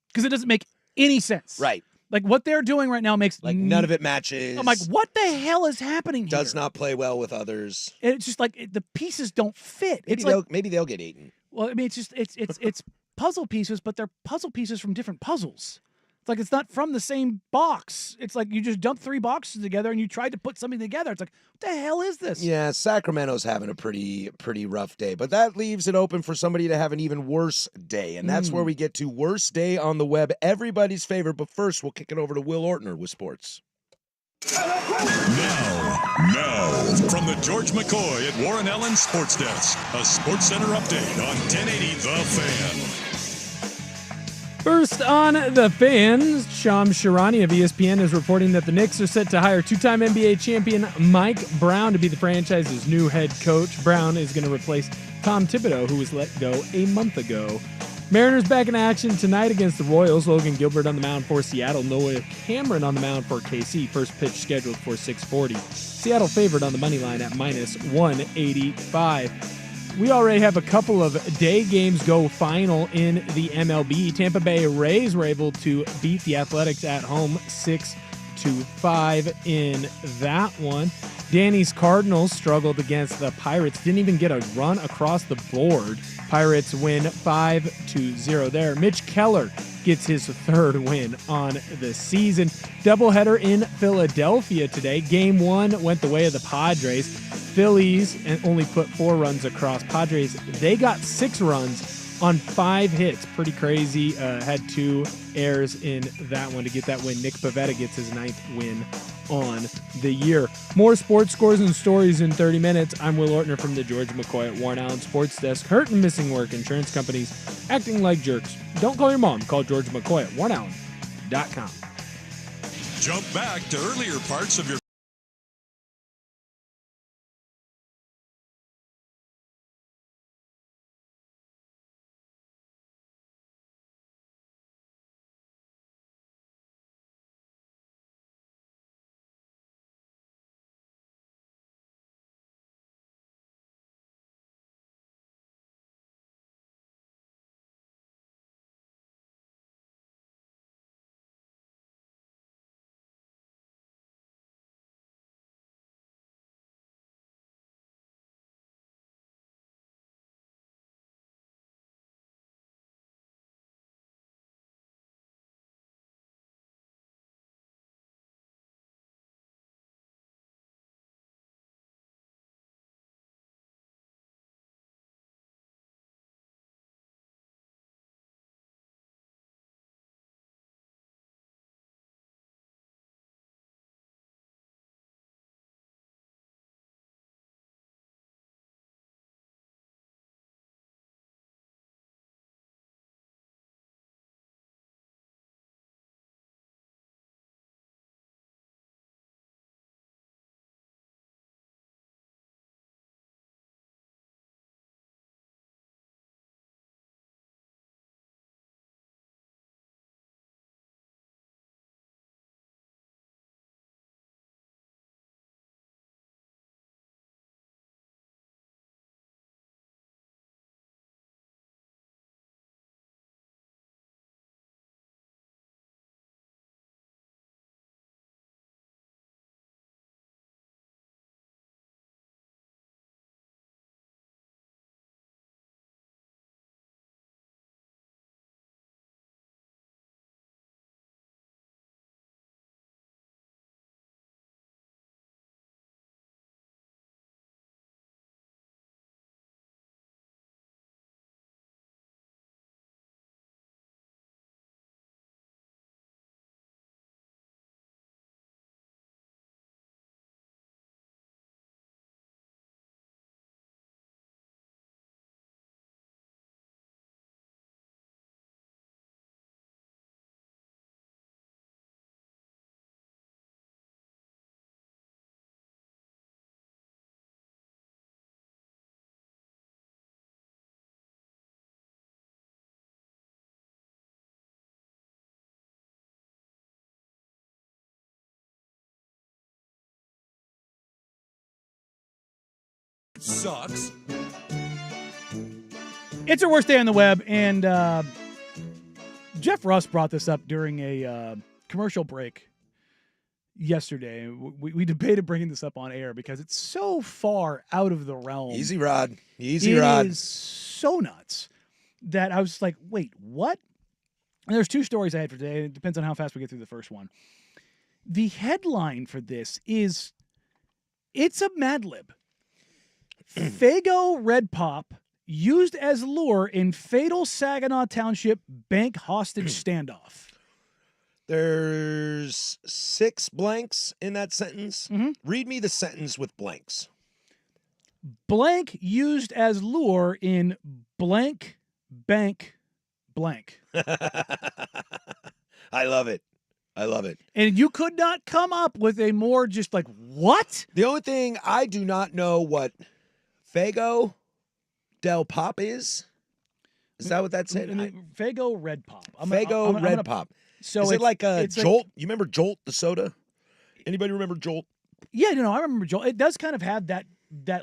because it doesn't make any sense. Right. Like what they're doing right now makes none of it matches. I'm like, what the hell is happening here? Does not play well with others. And it's just like the pieces don't fit. Maybe they'll get eaten. Well, I mean, it's puzzle pieces, but they're puzzle pieces from different puzzles. It's like it's not from the same box. It's like you just dumped 3 boxes together and you tried to put something together. It's like, what the hell is this? Yeah, Sacramento's having a pretty rough day, but that leaves it open for somebody to have an even worse day, and that's where we get to worst day on the web, everybody's favorite. But first, we'll kick it over to Will Ortner with sports. Now, from the George McCoy at Warren Allen Sports Desk, a Sports Center update on 1080 The Fan. First on The Fan, Shams Charania of ESPN is reporting that the Knicks are set to hire 2-time NBA champion Mike Brown to be the franchise's new head coach. Brown is going to replace Tom Thibodeau, who was let go a month ago. Mariners back in action tonight against the Royals. Logan Gilbert on the mound for Seattle. Noah Cameron on the mound for KC. First pitch scheduled for 6:40. Seattle favored on the money line at -185. We already have a couple of day games go final in the MLB. Tampa Bay Rays were able to beat the Athletics at home 6-5 in that one. Danny's Cardinals struggled against the Pirates. Didn't even get a run across the board. Pirates win 5-0 there. Mitch Keller gets his 3rd win on the season. Doubleheader in Philadelphia today. Game 1 went the way of the Padres. Phillies and only put 4 runs across. Padres, they got 6 runs on 5 hits. Pretty crazy. Had 2 errors in that one to get that win. Nick Pivetta gets his 9th win on the year. More sports scores and stories in 30 minutes. I'm Will Ortner from the George McCoy at Warren Allen Sports Desk. Hurt and missing work. Insurance companies acting like jerks. Don't call your mom. Call George McCoy at warrenallen.com. Jump back to earlier parts of your sucks. It's our worst day on the web, and Jeff Russ brought this up during a commercial break yesterday. We debated bringing this up on air because it's so far out of the realm. Easy, Rod. Easy, Rod. It is so nuts that I was just like, wait, what? And there's two stories I had for today. It depends on how fast we get through the first one. The headline for this is, it's a Mad Lib. Faygo Red Pop used as lure in fatal Saginaw Township bank hostage standoff. There's 6 blanks in that sentence. Mhm. Read me the sentence with blanks. Blank used as lure in blank bank blank. I love it. I love it. And you could not come up with a more just like, what? The only thing, I do not know what Faygo Del Pop is. Is that what that's saying? Faygo Red Pop. Faygo Red Pop. So is it like a it's Jolt? You remember Jolt, the soda? Anybody remember Jolt? Yeah, I remember Joel. It does kind of have that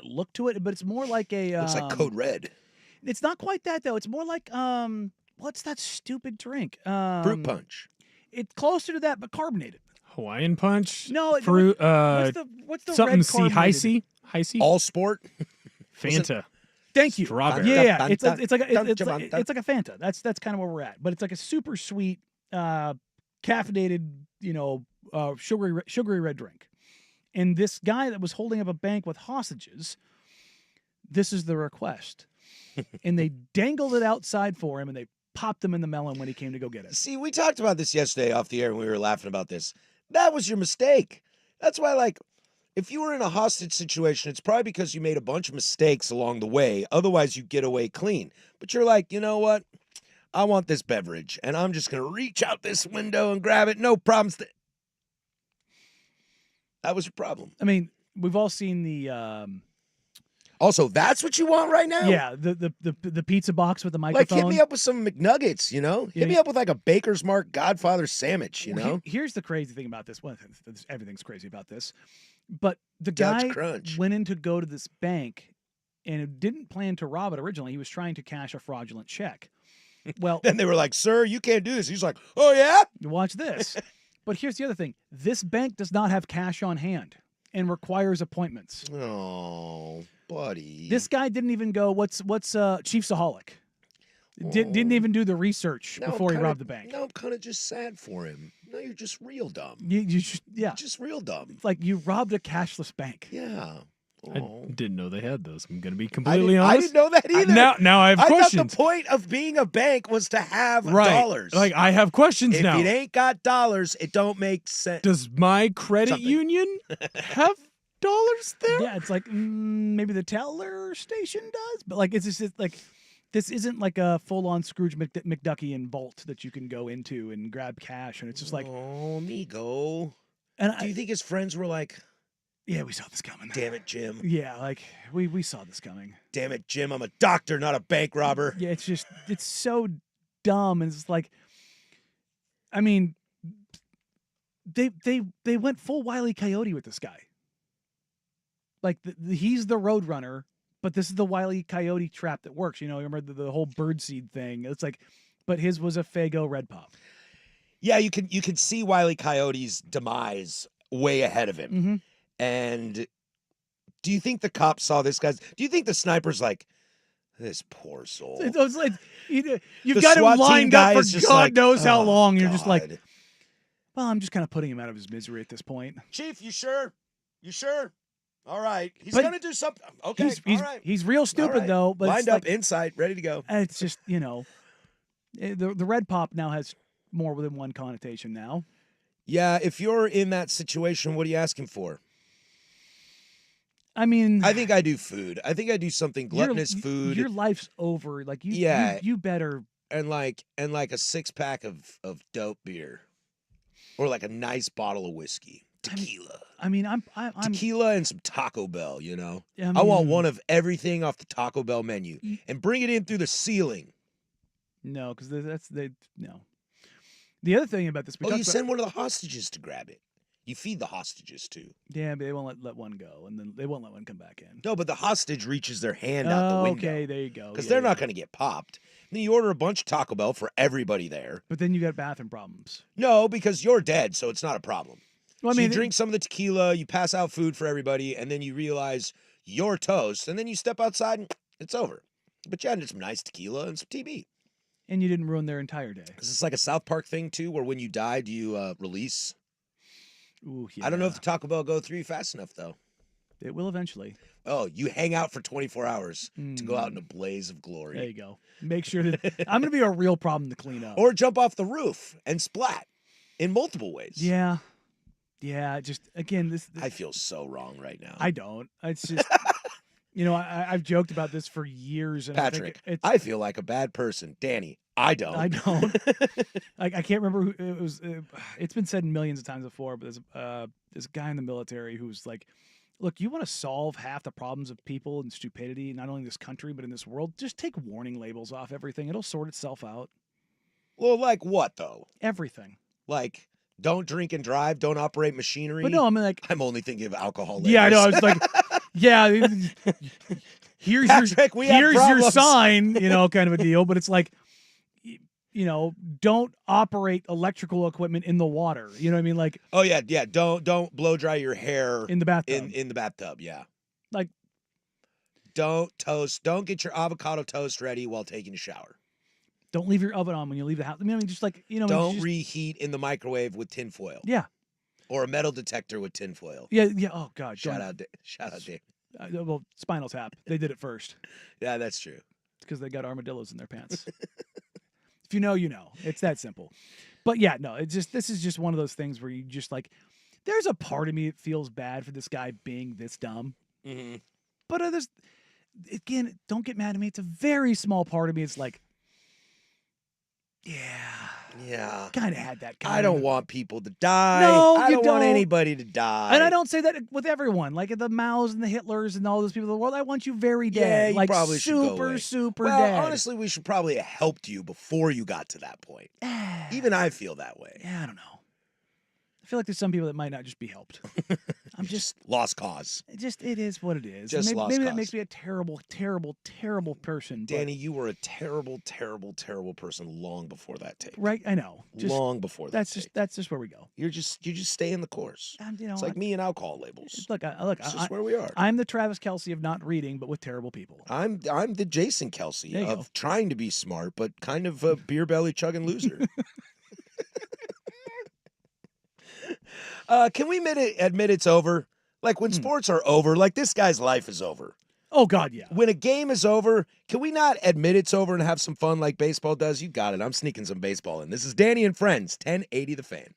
look to it, but it's more like a. Looks like Code Red. It's not quite that though. It's more like what's that stupid drink? Fruit punch. It's closer to that, but carbonated. Hawaiian Punch. No, fruit. What's the something red C, carbonated? high C. All Sport. Fanta. Thank you. Strawberry. Yeah. It's like a Fanta. That's kind of where we're at. But it's like a super sweet, caffeinated, sugary red drink. And this guy that was holding up a bank with hostages, this is the request. And they dangled it outside for him, and they popped him in the melon when he came to go get it. See, we talked about this yesterday off the air, and we were laughing about this. That was your mistake. That's why, if you were in a hostage situation, it's probably because you made a bunch of mistakes along the way. Otherwise, you get away clean. But you're like, you know what? I want this beverage, and I'm just going to reach out this window and grab it. No problems. That was your problem. I mean, we've all seen the... Also, that's what you want right now? Yeah, the pizza box with the microphone. Hit me up with some McNuggets, Hit me up with a Baker's Mark Godfather sandwich, Here's the crazy thing about this. Well, everything's crazy about this. But the Dutch guy Crunch. went in to go to this bank and didn't plan to rob it originally. He was trying to cash a fraudulent check. Well, then they were like, sir, you can't do this. He's like, oh, yeah? Watch this. But here's the other thing. This bank does not have cash on hand and requires appointments. Oh, buddy. This guy didn't even go, what's Chiefsaholic? Didn't even do the research before he robbed the bank. No, I'm kind of just sad for him. No, you're just real dumb. Yeah. Just real dumb. It's like you robbed a cashless bank. Yeah. I didn't know they had those. I'm going to be completely honest. I didn't know that either. Now I have questions. I thought the point of being a bank was to have dollars. I have questions now. If it ain't got dollars, it don't make sense. Does my credit union have dollars there? Yeah, it's like maybe the teller station does, but it's just like this isn't like a full-on Scrooge McDuckian vault that you can go into and grab cash, and it's just like, oh, amigo. And do you think his friends were like, yeah, we saw this coming. Damn it, Jim. Yeah, we saw this coming. Damn it, Jim. I'm a doctor, not a bank robber. Yeah, it's so dumb, and it's like, I mean, they went full Wile E. Coyote with this guy. Like he's the Roadrunner, but this is the Wile E. Coyote trap that works. Remember the whole birdseed thing? It's like, but his was a Faygo Red Pop. Yeah, you can see Wile E. Coyote's demise way ahead of him. Mm-hmm. And do you think the cops saw this guy's? Do you think the sniper's like, this poor soul? It's like you've got him lined up for God knows how long. You're just like, well, I'm just kind of putting him out of his misery at this point. Chief, you sure? You sure? All right, he's gonna do something. Okay, all right. He's real stupid though. But lined up, inside, ready to go. It's just the Red Pop now has more than one connotation now. Yeah, if you're in that situation, what are you asking for? I mean, I think I do food. I think I do something gluttonous food. Your life's over. Like you better and like a 6-pack of dope beer, or like a nice bottle of whiskey, tequila. I mean, I'm tequila and some Taco Bell. I want one of everything off the Taco Bell menu and bring it in through the ceiling. No, because no. The other thing about this, you send one of the hostages to grab it. You feed the hostages too. Yeah, but they won't let one go, and then they won't let one come back in. No, but the hostage reaches their hand out the window. Okay, there you go. Because Yeah, they're yeah. not going to get popped. Then you order a bunch of Taco Bell for everybody there. But then you got bathroom problems. No, because you're dead, so it's not a problem. Well, I So mean, you drink some of the tequila, you pass out food for everybody, and then you realize you're toast, and then you step outside and it's over. But you had some nice tequila and some TB. and you didn't ruin their entire day. Is this like a South Park thing too, where when you die, do you release? Ooh, yeah. I don't know if the Taco Bell go through you fast enough though. It will eventually. Oh, you hang out for 24 hours to go out in a Mm. blaze of glory. There you go. Make sure that I'm going to be a real problem to clean up. Or jump off the roof and splat in multiple ways. Yeah. Yeah. Just again, this I feel so wrong right now. I don't. It's just, I've joked about this for years. And Patrick, I think I feel like a bad person. Danny, I don't. I don't. I can't remember who it was. It's been said millions of times before, but there's this guy in the military who's like, look, you want to solve half the problems of people and stupidity, not only in this country, but in this world, just take warning labels off everything. It'll sort itself out. Well, like what though? Everything. Like, don't drink and drive, don't operate machinery. But no, I mean, like, I'm only thinking of alcohol. yeah, I know. I labels. was like, yeah, here's Patrick, we have your problems. sign, kind of a deal. But it's like, don't operate electrical equipment in the water. You know what I mean? Like Oh yeah. Don't blow dry your hair in the bathtub. in the bathtub. Yeah. Like, Don't get your avocado toast ready while taking a shower. don't leave your oven on when you leave the house. I mean, just like, Don't just, reheat in the microwave with tinfoil. yeah, Or a metal detector with tinfoil. yeah. Oh God, Shout don't- out, Dave. well, Spinal Tap. They did it first Yeah, that's true. because they got armadillos in their pants. If you know, you know. It's that simple. But yeah, no, this is just one of those things where you just like, there's a part of me that feels bad for this guy being this dumb. Mm-hmm. But again, don't get mad at me. It's a very small part of me. It's like, Yeah. kind of had that. Kind I don't want people to die. No, I you don't want don't. anybody to die. And I don't say that with everyone. Like the Maos and the Hitlers and all those people in the world, I want you very dead. Yeah, you like probably should go super, away. super Well, dead. honestly, we should probably have helped you before you got to that point. Even I feel that way. Yeah, I don't know. I feel like there's some people that might not just be helped. I'm just Lost cause. it is what it is. Just maybe lost maybe that cause. makes me a terrible, terrible, terrible person. but- Danny, you were a terrible, terrible, terrible person long before that tape. right? I know. Just, Long before that tape. that's just where we go. You just stay in the course. And, It's like me and alcohol labels. Look, It's just where we are. I'm the Travis Kelce of not reading, but with terrible people. I'm the Jason Kelce There you of go. trying to be smart, but kind of a beer belly chugging loser. Can we admit it's over? Like when sports are over, like this guy's life is over. Oh God, yeah. When a game is over, can we not admit it's over and have some fun like baseball does? You got it. I'm sneaking some baseball in. This is Danny and Friends, 1080 The Fan.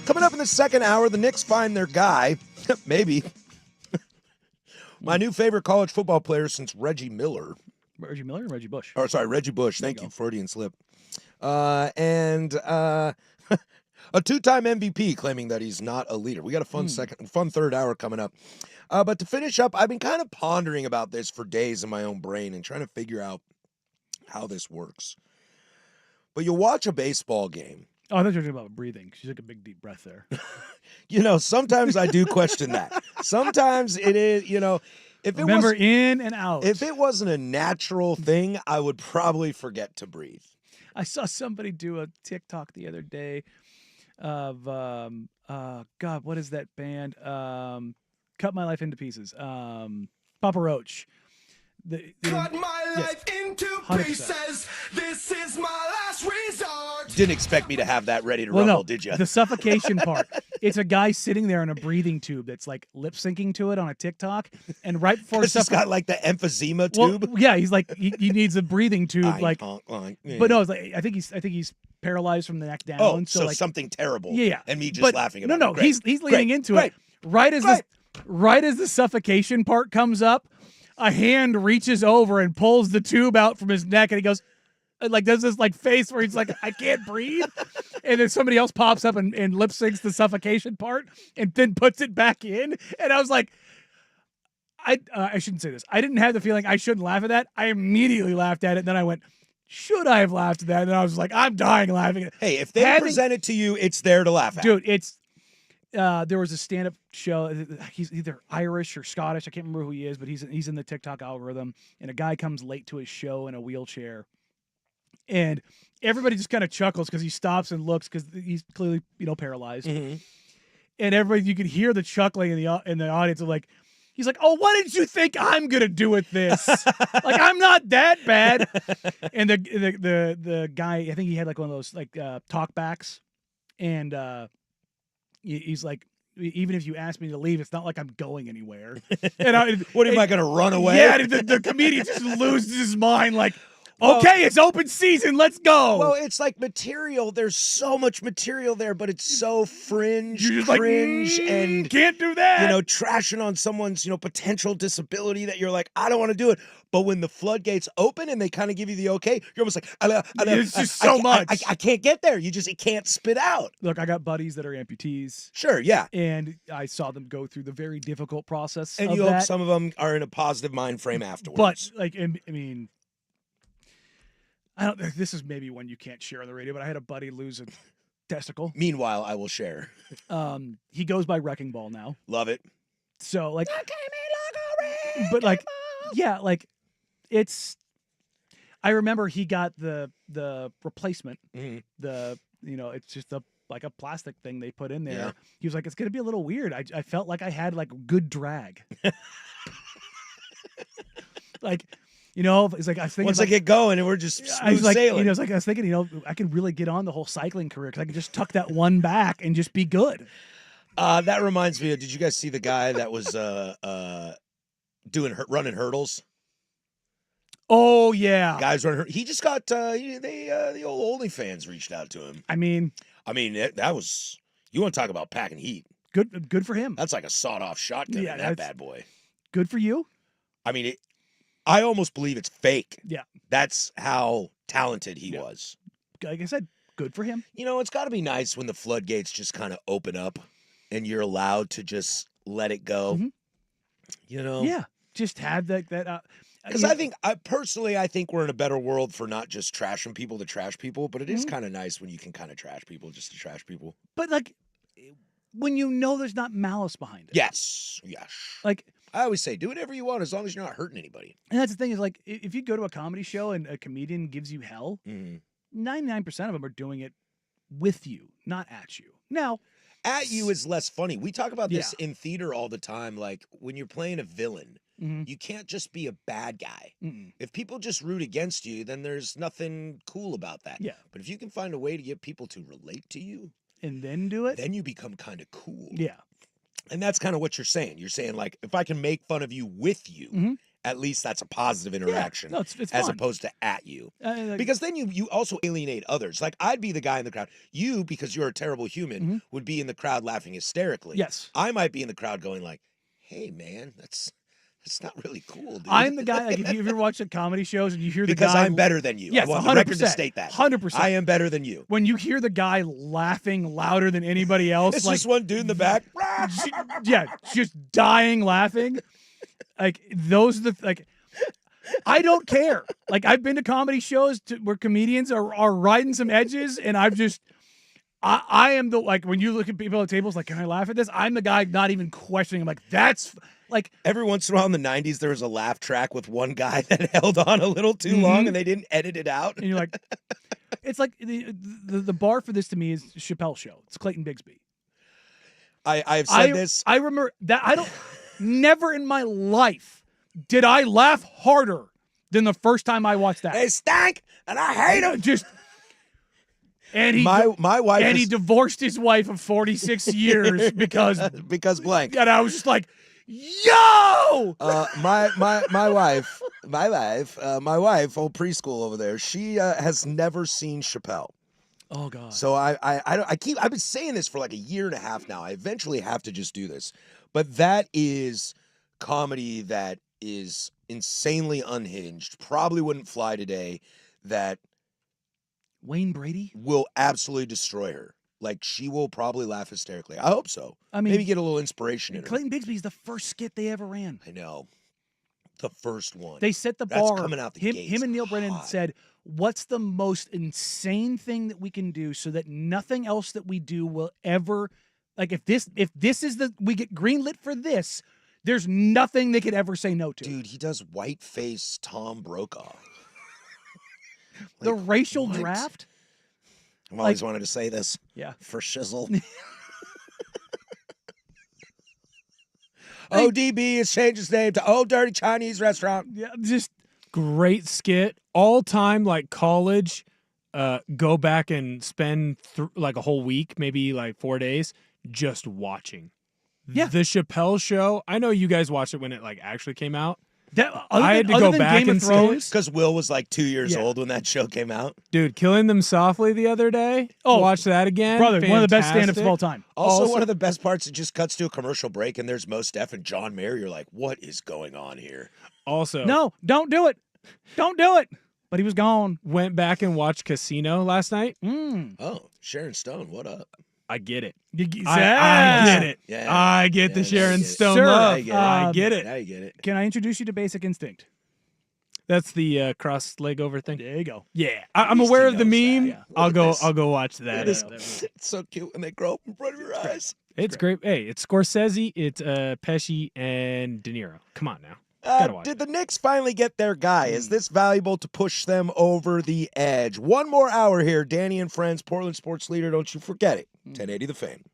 Coming up in the second hour, the Knicks find their guy. Maybe. My new favorite college football player since Reggie Miller. Reggie Miller or Reggie Bush? Oh, sorry, Reggie Bush. Thank you. Freudian slip. And a two-time MVP claiming that he's not a leader. We got a fun third hour coming up. But to finish up, I've been kind of pondering about this for days in my own brain and trying to figure out how this works. But you watch a baseball game. Oh, I thought you were talking about breathing. She took a big, deep breath there. Sometimes I do question that. Sometimes it is, if it Remember, was in and out. If it wasn't a natural thing, I would probably forget to breathe. I saw somebody do a TikTok the other day of God, what is that band? Cut My Life into Pieces. Papa Roach. Cut my life into 100%. pieces. This is my last resort. Didn't expect me to have that ready to Well, rumble, no, did you? the suffocation part. It's a guy sitting there in a breathing tube that's like lip syncing to it on a TikTok, and right before It's just got like the emphysema well, tube. yeah, he's like he needs a breathing tube, like. But no, it's like I think he's paralyzed from the neck down. Oh, so like something terrible. Yeah, and me just but laughing about no, it. Great. he's leaning into it. Right as the suffocation part comes up, a hand reaches over and pulls the tube out from his neck, and he goes, like, does this like face where he's like, I can't breathe, and then somebody else pops up and lip syncs the suffocation part, and then puts it back in, and I was like, I shouldn't say this. I didn't have the feeling I shouldn't laugh at that. I immediately laughed at it, and then I went, should I have laughed at that? And then I was like, I'm dying laughing at it. Hey, if they present it to you, it's there to laugh at. Dude, it's there was a stand-up show. He's either Irish or Scottish. I can't remember who he is, but he's in the TikTok algorithm. And a guy comes late to his show in a wheelchair, and everybody just kind of chuckles because he stops and looks because he's clearly paralyzed. Mm-hmm. And everybody, you could hear the chuckling in the audience of like, he's like, "Oh, what did you think I'm gonna do with this? Like, I'm not that bad." And the guy, I think he had like one of those like talkbacks, and he's like, even if you ask me to leave, it's not like I'm going anywhere. And what am I going to run away? Yeah, the comedian just loses his mind. Like, okay, it's open season. Let's go. Well, it's like material. There's so much material there, but it's so fringe, You're just cringe, and can't do that. Trashing on someone's potential disability that you're like, I don't want to do it. But when the floodgates open and they kind of give you the okay, you're almost like, it's just so much. I can't get there. It can't spit out. Look, I got buddies that are amputees. Sure, yeah. And I saw them go through the very difficult process. And of you that. hope some of them are in a positive mind frame afterwards. But like, I mean, I don't. This is maybe one you can't share on the radio, but I had a buddy lose a testicle. Meanwhile, I will share. He goes by Wrecking Ball now. Love it. So like, but like, yeah, like it's. I remember he got the replacement. Mm-hmm. It's just like a plastic thing they put in there. Yeah. He was like, it's gonna be a little weird. I felt like I had like good drag. Like. It's like I was thinking. Once I get going, and we're just smooth sailing. I was thinking, I can really get on the whole cycling career because I can just tuck that one back and just be good. That reminds me of. Did you guys see the guy that was running hurdles? Oh yeah, guys running. He just got the old OnlyFans reached out to him. I mean, that was. You want to talk about packing heat? Good for him. That's like a sawed-off shotgun. Yeah, that bad boy. Good for you. I mean, I almost believe it's fake. Yeah. That's how talented he was. Like I said, good for him. It's got to be nice when the floodgates just kind of open up and you're allowed to just let it go. Mm-hmm. Yeah. Just have that. Because I think we're in a better world for not just trashing people to trash people, but it is kind of nice when you can kind of trash people just to trash people. But like, when there's not malice behind it. Yes. Like, I always say, do whatever you want as long as you're not hurting anybody. And that's the thing is, like, if you go to a comedy show and a comedian gives you hell, 99% of them are doing it with you, not at you. Now, at you is less funny. We talk about this in theater all the time. Like, when you're playing a villain, you can't just be a bad guy. If people just root against you, then there's nothing cool about that. Yeah. But if you can find a way to get people to relate to you and then do it, then you become kind of cool. Yeah. And that's kind of what you're saying. You're saying, like, if I can make fun of you with you At least that's a positive interaction No, it's as fun. opposed to at you. Like, Because then you also alienate others. Like I'd be the guy in the crowd. You, because you're a terrible human, would be in the crowd laughing hysterically. Yes. I might be in the crowd going like, "Hey man, that's not really cool, dude." I'm the guy, like, if you ever watch the comedy shows and you hear the because guy... I'm better than you. Yes, I want the record to 100%, state that. 100%. I am better than you. When you hear the guy laughing louder than anybody else, It's like, just one dude in the back. yeah, just dying laughing. Like, those are the, like, I don't care. Like, I've been to comedy shows where comedians are riding some edges, and I am the, like, when you look at people at tables, like, can I laugh at this? I'm the guy not even questioning. I'm like, that's, like... Every once in a while in the 90s, there was a laugh track with one guy that held on a little too long, and they didn't edit it out. And you're like... It's like, the bar for this to me is Chappelle Show. It's Clayton Bigsby. I've said this. I remember that. I don't... Never in my life did I laugh harder than the first time I watched that. They stank, and I hate them. Just... And he my wife and he divorced his wife of 46 years because blank. And I was just like, yo! My wife, old preschool over there, she has never seen Chappelle. Oh God. So I've been saying this for like a year and a half now. I eventually have to just do this. But that is comedy that is insanely unhinged. Probably wouldn't fly today. That Wayne Brady will absolutely destroy her. Like, she will probably laugh hysterically. I hope so. I mean, maybe get a little inspiration in her. Clayton Bigsby's the first skit they ever ran. I know. The first one. They set the That's bar. coming out the him, gates him and Neil Brennan hot. said, what's the most insane thing that we can do so that nothing else that we do will ever, like, if this is we get greenlit for this, there's nothing they could ever say no to. Dude, he does white face Tom Brokaw. The Like, racial what? draft? I've always wanted to say this. Yeah. For shizzle. ODB has changed its name to Old Dirty Chinese Restaurant. Yeah, just Great skit. All time, like college, go back and spend like a whole week, maybe like 4 days, just watching. Yeah. The Chappelle Show. I know you guys watched it when it like actually came out. I had to go back Game of and skip. Thrones. Because Will was like 2 years Yeah. old when that show came out. Dude, Killing Them Softly the other day. Oh, watch that again. Brother, one of the best stand-ups Fantastic. of all time. Also, one of the best parts, it just cuts to a commercial break and there's Mos Def and John Mayer. You're like, what is going on here? Also, No, don't do it. Don't do it. But he was gone. went back and watched Casino last night. Oh, Sharon Stone, what up? I get it. I I get it. Yeah. I get the Yeah, Sharon I get it. Stone Sir, love. I get it. I get it. Now you get it. Can I introduce you to Basic Instinct? That's the cross leg over thing. There you go. Yeah, I'm least aware he of the knows that. meme. Yeah. I'll Look at go. this. I'll go watch that. It is- It's so cute when they grow up in front of your eyes. It's great. Hey, it's Scorsese, it's Pesci, and De Niro. Come on now. Gotta watch Did the Knicks finally get their guy? Is this valuable to push them over the edge? One more hour here. Danny and Friends, Portland Sports Leader. Don't you forget it. 1080 The Fan.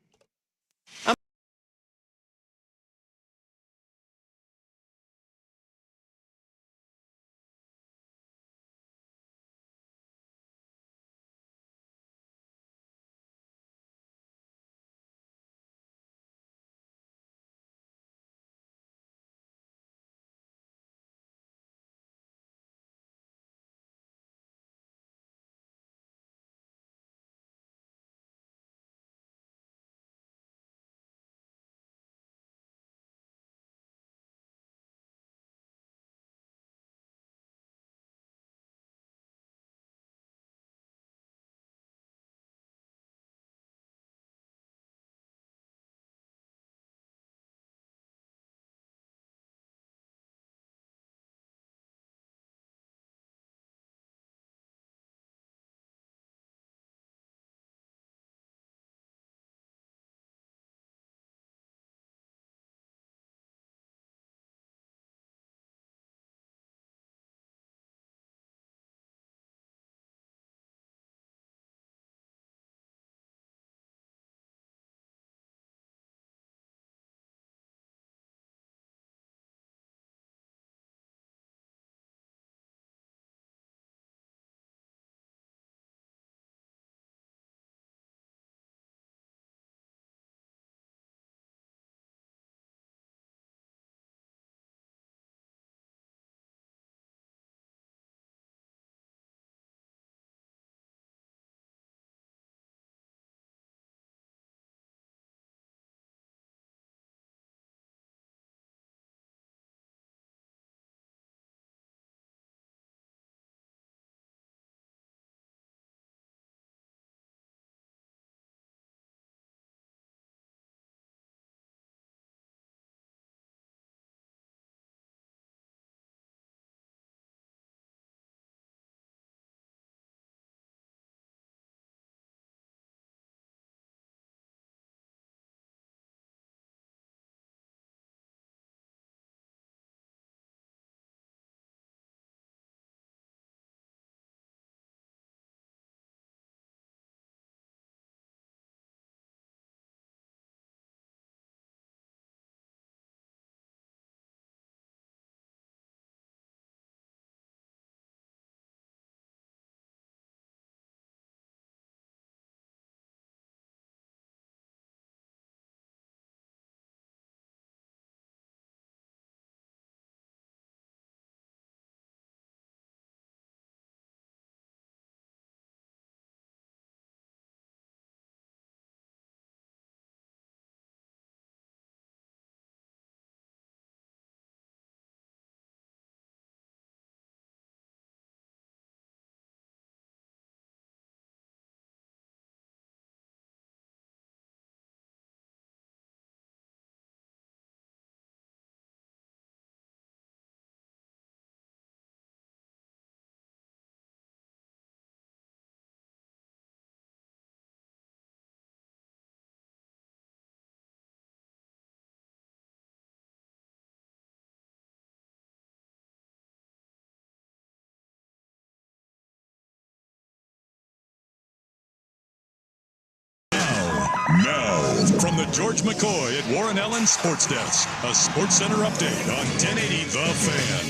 From the George McCoy at Warren Allen Sports Desk, a Sports Center update on 1080 The Fan.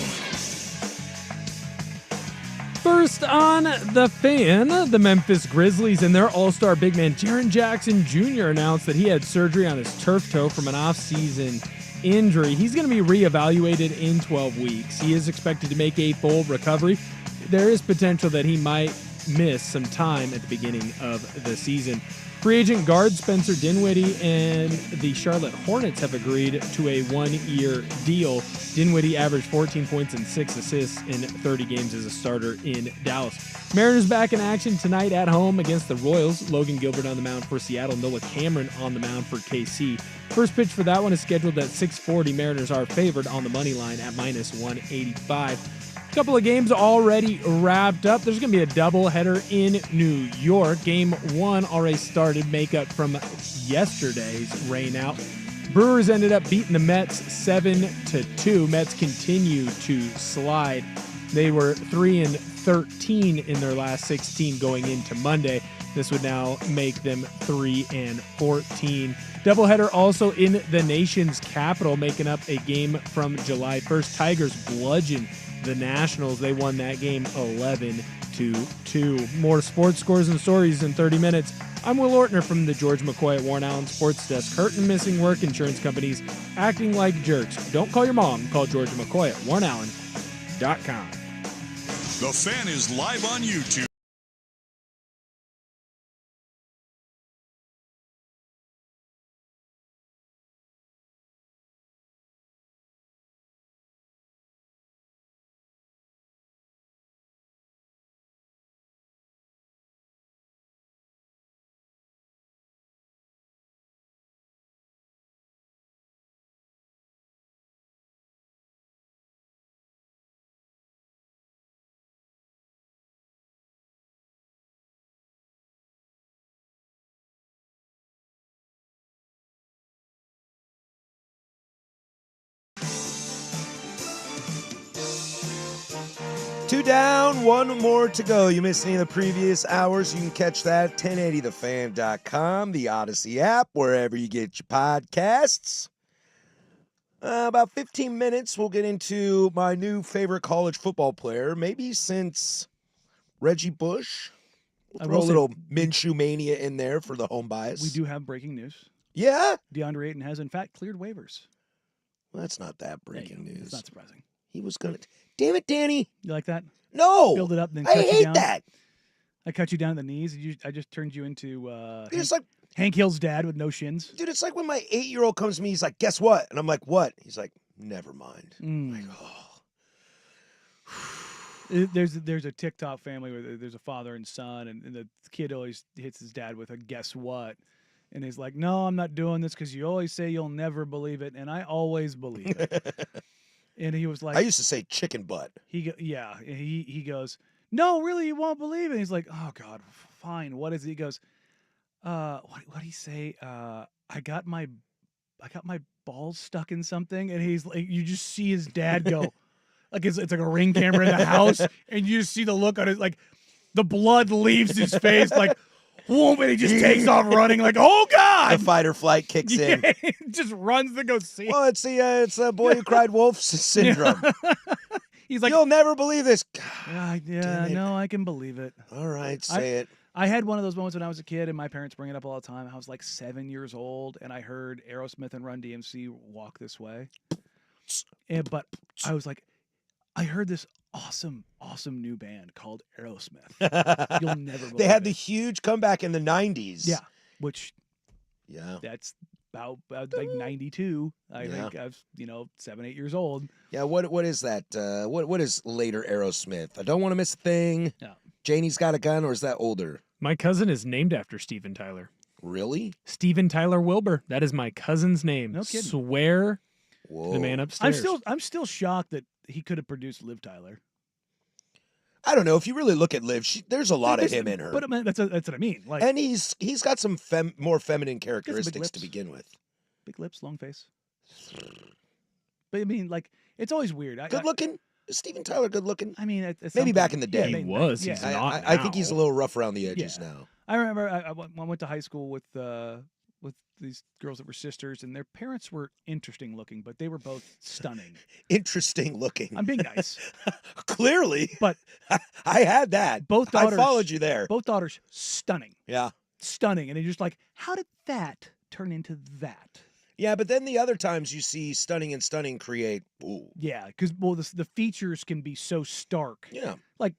First on The Fan, the Memphis Grizzlies and their all-star big man Jaren Jackson Jr. announced that he had surgery on his turf toe from an off-season injury. He's going to be reevaluated in 12 weeks. He is expected to make a full recovery. There is potential that he might miss some time at the beginning of the season. Free agent guard Spencer Dinwiddie and the Charlotte Hornets have agreed to a one-year deal. Dinwiddie averaged 14 points and 6 assists in 30 games as a starter in Dallas. Mariners back in action tonight at home against the Royals. Logan Gilbert on the mound for Seattle. Noah Cameron on the mound for KC. First pitch for that one is scheduled at 6:40. Mariners are favored on the money line at -185. A couple of games already wrapped up. There's going to be a doubleheader in New York. Game 1 already started, makeup from yesterday's rain out. Brewers ended up beating the Mets 7-2. Mets continue to slide. They were 3-13 in their last 16 going into Monday. This would now make them 3-14. Doubleheader also in the nation's capital, making up a game from July 1st. Tigers bludgeon the Nationals. They won that game 11-2. More sports scores and stories in 30 minutes. I'm Will Ortner from the George McCoy at Warren Allen Sports Desk. Hurt and missing work insurance companies acting like jerks. Don't call your mom. Call George McCoy at warrenallen.com. The Fan is live on YouTube. Two down, one more to go. You missed any of the previous hours, you can catch that at 1080thefan.com, the Odyssey app, wherever you get your podcasts. About 15 minutes, we'll get into my new favorite college football player, maybe since Reggie Bush. We'll throw a little Minshew mania in there for the home bias. We do have breaking news. Yeah? DeAndre Ayton has, in fact, cleared waivers. Well, that's not that breaking news. It's not surprising. He was going to... Damn it, Danny. You like that? No. Build it up, then I cut you hate down. that. I cut you down at the knees. I just turned you into It's like... Hank Hill's dad with no shins. Dude, it's like when my 8-year-old comes to me, he's like, guess what? And I'm like, what? He's like, never mind. I'm like, oh. There's a TikTok family where there's a father and son, and the kid always hits his dad with a guess what? And he's like, no, I'm not doing this because you always say you'll never believe it, and I always believe it. And he was like, I used to say chicken butt. He goes, no, really, you won't believe it. And he's like, oh God, fine. What is it? He goes, what did he say? I got my balls stuck in something, and he's like, you just see his dad go, like it's like a ring camera in the house, and you just see the look on it, like the blood leaves his face, like, whoop, and he just takes off running, like, oh God! The fight or flight kicks in. He just runs to go see. Well, it's the boy who cried wolf syndrome. He's like, you'll never believe this. yeah, no, I can believe it. All right, say it. I had one of those moments when I was a kid, and my parents bring it up all the time. I was like 7 years old, and I heard Aerosmith and Run DMC Walk This Way. But I was like, I heard this awesome new band called Aerosmith. You'll never believe They had it. the huge comeback in the 90s. Yeah, which, yeah, that's about like 92. I think I was 7, 8 years old. Yeah, what is that? What is later Aerosmith? I don't want to miss a thing. Yeah. Janie's Got a Gun, or is that older? My cousin is named after Steven Tyler. Really? Steven Tyler Wilbur. That is my cousin's name. No kidding. Swear Whoa. the man upstairs. I'm still shocked that he could have produced Liv Tyler. I don't know. If you really look at Liv, there's a lot of him in her. But I mean, that's what I mean. Like, And he's got some more feminine characteristics lips. to begin with. big lips, long face. But I mean, like, it's always weird. Good looking? Is Steven Tyler good looking? I mean, Maybe back in the day. He was. He's not I think now. he's a little rough around the edges Yeah. now. I remember I went to high school with with these girls that were sisters, and their parents were interesting looking, but they were both stunning. Interesting looking. I'm being nice. Clearly. But I had that. both daughters, I followed you there. Both daughters, stunning. Yeah. Stunning. And you're just like, how did that turn into that? Yeah, but then the other times you see stunning and stunning create, ooh. Yeah, because the features can be so stark. Yeah. Like,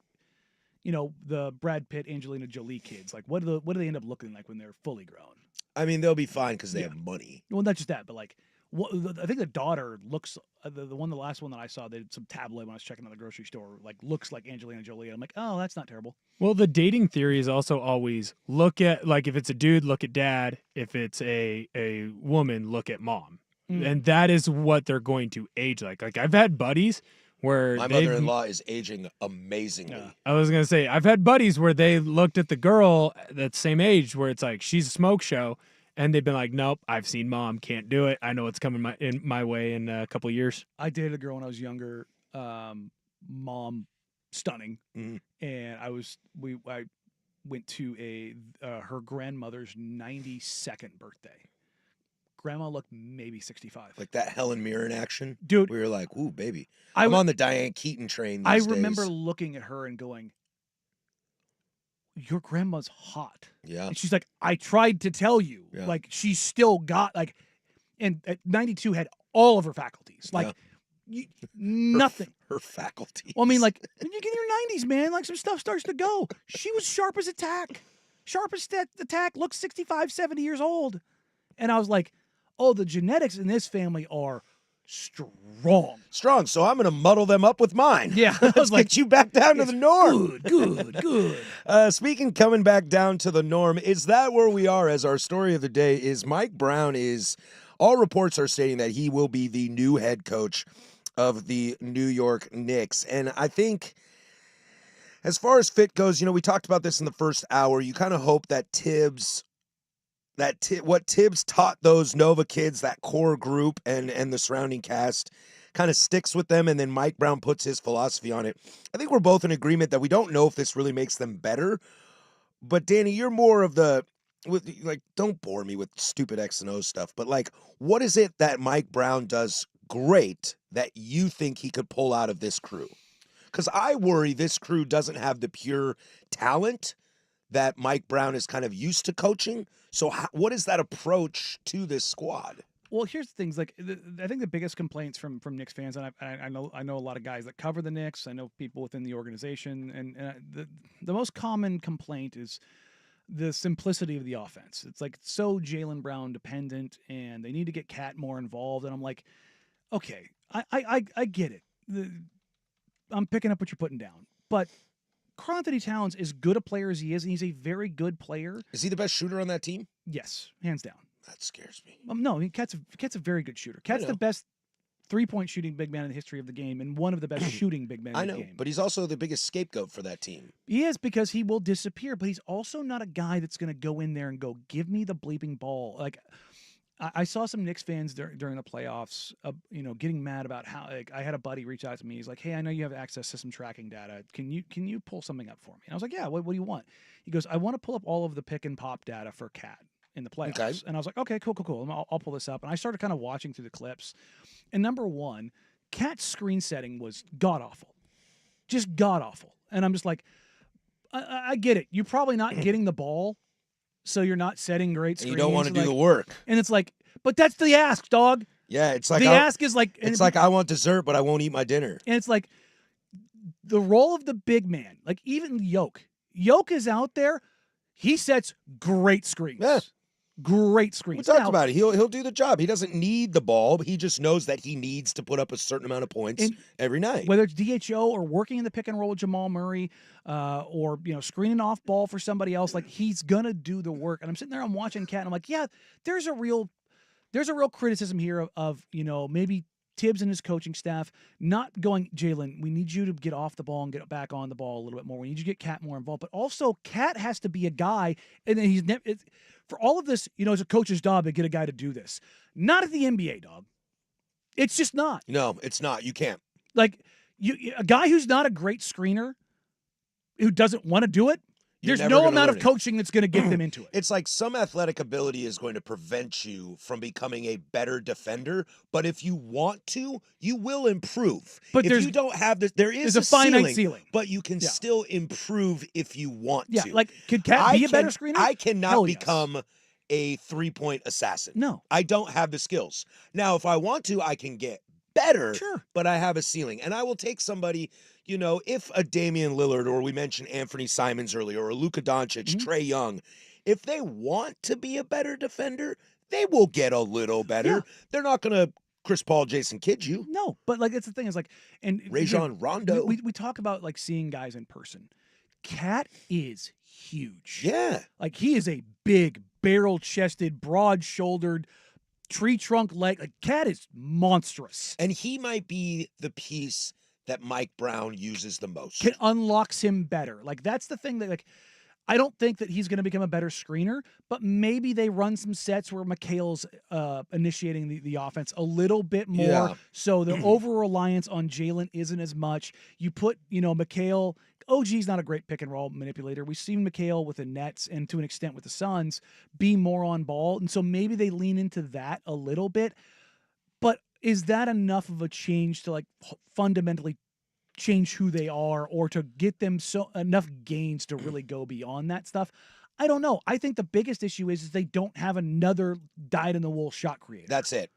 you know, the Brad Pitt, Angelina Jolie kids. Like, what do they end up looking like when they're fully grown? I mean, they'll be fine because they have money. Well, not just that, but like, I think the daughter looks the last one that I saw. They did some tabloid when I was checking out the grocery store. Like, looks like Angelina Jolie. I'm like, oh, that's not terrible. Well, the dating theory is also always look at, like, if it's a dude, look at dad. If it's a woman, look at mom. And that is what they're going to age like. Like, I've had buddies where my mother-in-law is aging amazingly. Yeah. I was going to say, I've had buddies where they looked at the girl that's same age where it's like, she's a smoke show. And they've been like, nope, I've seen mom, can't do it. I know it's coming my way in a couple of years. I dated a girl when I was younger, mom, stunning, and I went to her grandmother's 92nd birthday. Grandma looked maybe 65. Like that Helen Mirren action? Dude. We were like, ooh, baby. I'm on the Diane Keaton train these days. I remember looking at her and going, your grandma's hot. Yeah. And she's like, I tried to tell you. Yeah. Like, she's still got, like, and at 92 had all of her faculties. Like, nothing. Her faculties. Well, I mean, like, when you get in your 90s, man, like, some stuff starts to go. She was sharp as a tack. Sharp as a tack, looks 65, 70 years old. And I was like, oh, the genetics in this family are strong. So I'm going to muddle them up with mine. Yeah. Let's get you back down to the norm. Good. Speaking coming back down to the norm, is that where we are as our story of the day is Mike Brown all reports are stating that he will be the new head coach of the New York Knicks. And I think as far as fit goes, you know, we talked about this in the first hour. You kind of hope that what Tibbs taught those Nova kids, that core group and the surrounding cast, kind of sticks with them, and then Mike Brown puts his philosophy on it. I think we're both in agreement that we don't know if this really makes them better. But Danny, you're more of don't bore me with stupid X and O stuff, but like, what is it that Mike Brown does great that you think he could pull out of this crew? Because I worry this crew doesn't have the pure talent that Mike Brown is kind of used to coaching. So what is that approach to this squad? Well, here's the things. Like, I think the biggest complaints from Knicks fans, and I know a lot of guys that cover the Knicks. I know people within the organization, and the most common complaint is the simplicity of the offense. It's like so Jaylen Brown dependent, and they need to get Cat more involved. And I'm like, okay, I get it. I'm picking up what you're putting down, but Karl Anthony Towns, as good a player as he is, and he's a very good player. Is he the best shooter on that team? Yes, hands down. That scares me. No, I mean, Cat's a very good shooter. Cat's the best three-point shooting big man in the history of the game and one of the best shooting big men in the game. But he's also the biggest scapegoat for that team. He is, because he will disappear, but he's also not a guy that's going to go in there and go, give me the bleeping ball. Like, I saw some Knicks fans during the playoffs, getting mad about how, like, I had a buddy reach out to me. He's like, hey, I know you have access to some tracking data. Can you pull something up for me? And I was like, yeah, what do you want? He goes, I want to pull up all of the pick and pop data for Cat in the playoffs. Okay. And I was like, okay, cool. I'll pull this up. And I started kind of watching through the clips. And number one, Cat's screen setting was god-awful. Just god-awful. And I'm just like, I get it. You're probably not getting the ball, so you're not setting great screens. And you don't want to do the work. And it's like, but that's the ask, dog. Yeah, it's like the ask is like, it's like I want dessert, but I won't eat my dinner. And it's like the role of the big man, like even Yoke is out there. He sets great screens. Yeah. Great screens. We talked about it. He'll do the job. He doesn't need the ball, but he just knows that he needs to put up a certain amount of points every night. Whether it's DHO or working in the pick and roll with Jamal Murray, or screening off ball for somebody else, like he's gonna do the work. And I'm sitting there, I'm watching Cat, and I'm like, yeah, there's a real criticism here of maybe Tibbs and his coaching staff not going, Jaylen, we need you to get off the ball and get back on the ball a little bit more. We need you to get Cat more involved. But also, Cat has to be a guy, and then he's never. For all of this, it's a coach's job to get a guy to do this. Not at the NBA, dog. It's just not. No, it's not. You can't. Like, a guy who's not a great screener, who doesn't want to do it, You're There's never no gonna amount of learn it. coaching that's going to get them into it. It's like some athletic ability is going to prevent you from becoming a better defender, but if you want to, you will improve. But if there's- you don't have this, there is There's a finite ceiling, ceiling. but you can Yeah. still improve if you want Yeah, to. like could Cat be a better screener? I cannot Hell yes. become a 3-point assassin. No. I don't have the skills. Now, if I want to, I can get better, Sure. but I have a ceiling. And I will take somebody, if a Damian Lillard, or we mentioned Anthony Simons earlier, or Luka Doncic, Mm-hmm. Trae Young, if they want to be a better defender, they will get a little better. Yeah. They're not going to Chris Paul, Jason Kidd you. No, but like it's the thing is like, and Rajon Rondo. We talk about like seeing guys in person. Cat is huge. Yeah. Like he is a big, barrel-chested, broad-shouldered, tree trunk leg. Like Cat is monstrous. And he might be the piece that Mike Brown uses the most. Unlocks him better. Like that's the thing that like I don't think that he's going to become a better screener, but maybe they run some sets where McHale's initiating the offense a little bit more. Yeah. So the over-reliance on Jalen isn't as much. You put, McHale, OG's not a great pick and roll manipulator. We've seen McHale with the Nets and to an extent with the Suns be more on ball. And so maybe they lean into that a little bit. But is that enough of a change to like fundamentally change who they are or to get them enough gains to really go beyond that stuff? I don't know. I think the biggest issue is they don't have another dyed-in-the-wool shot creator. That's it.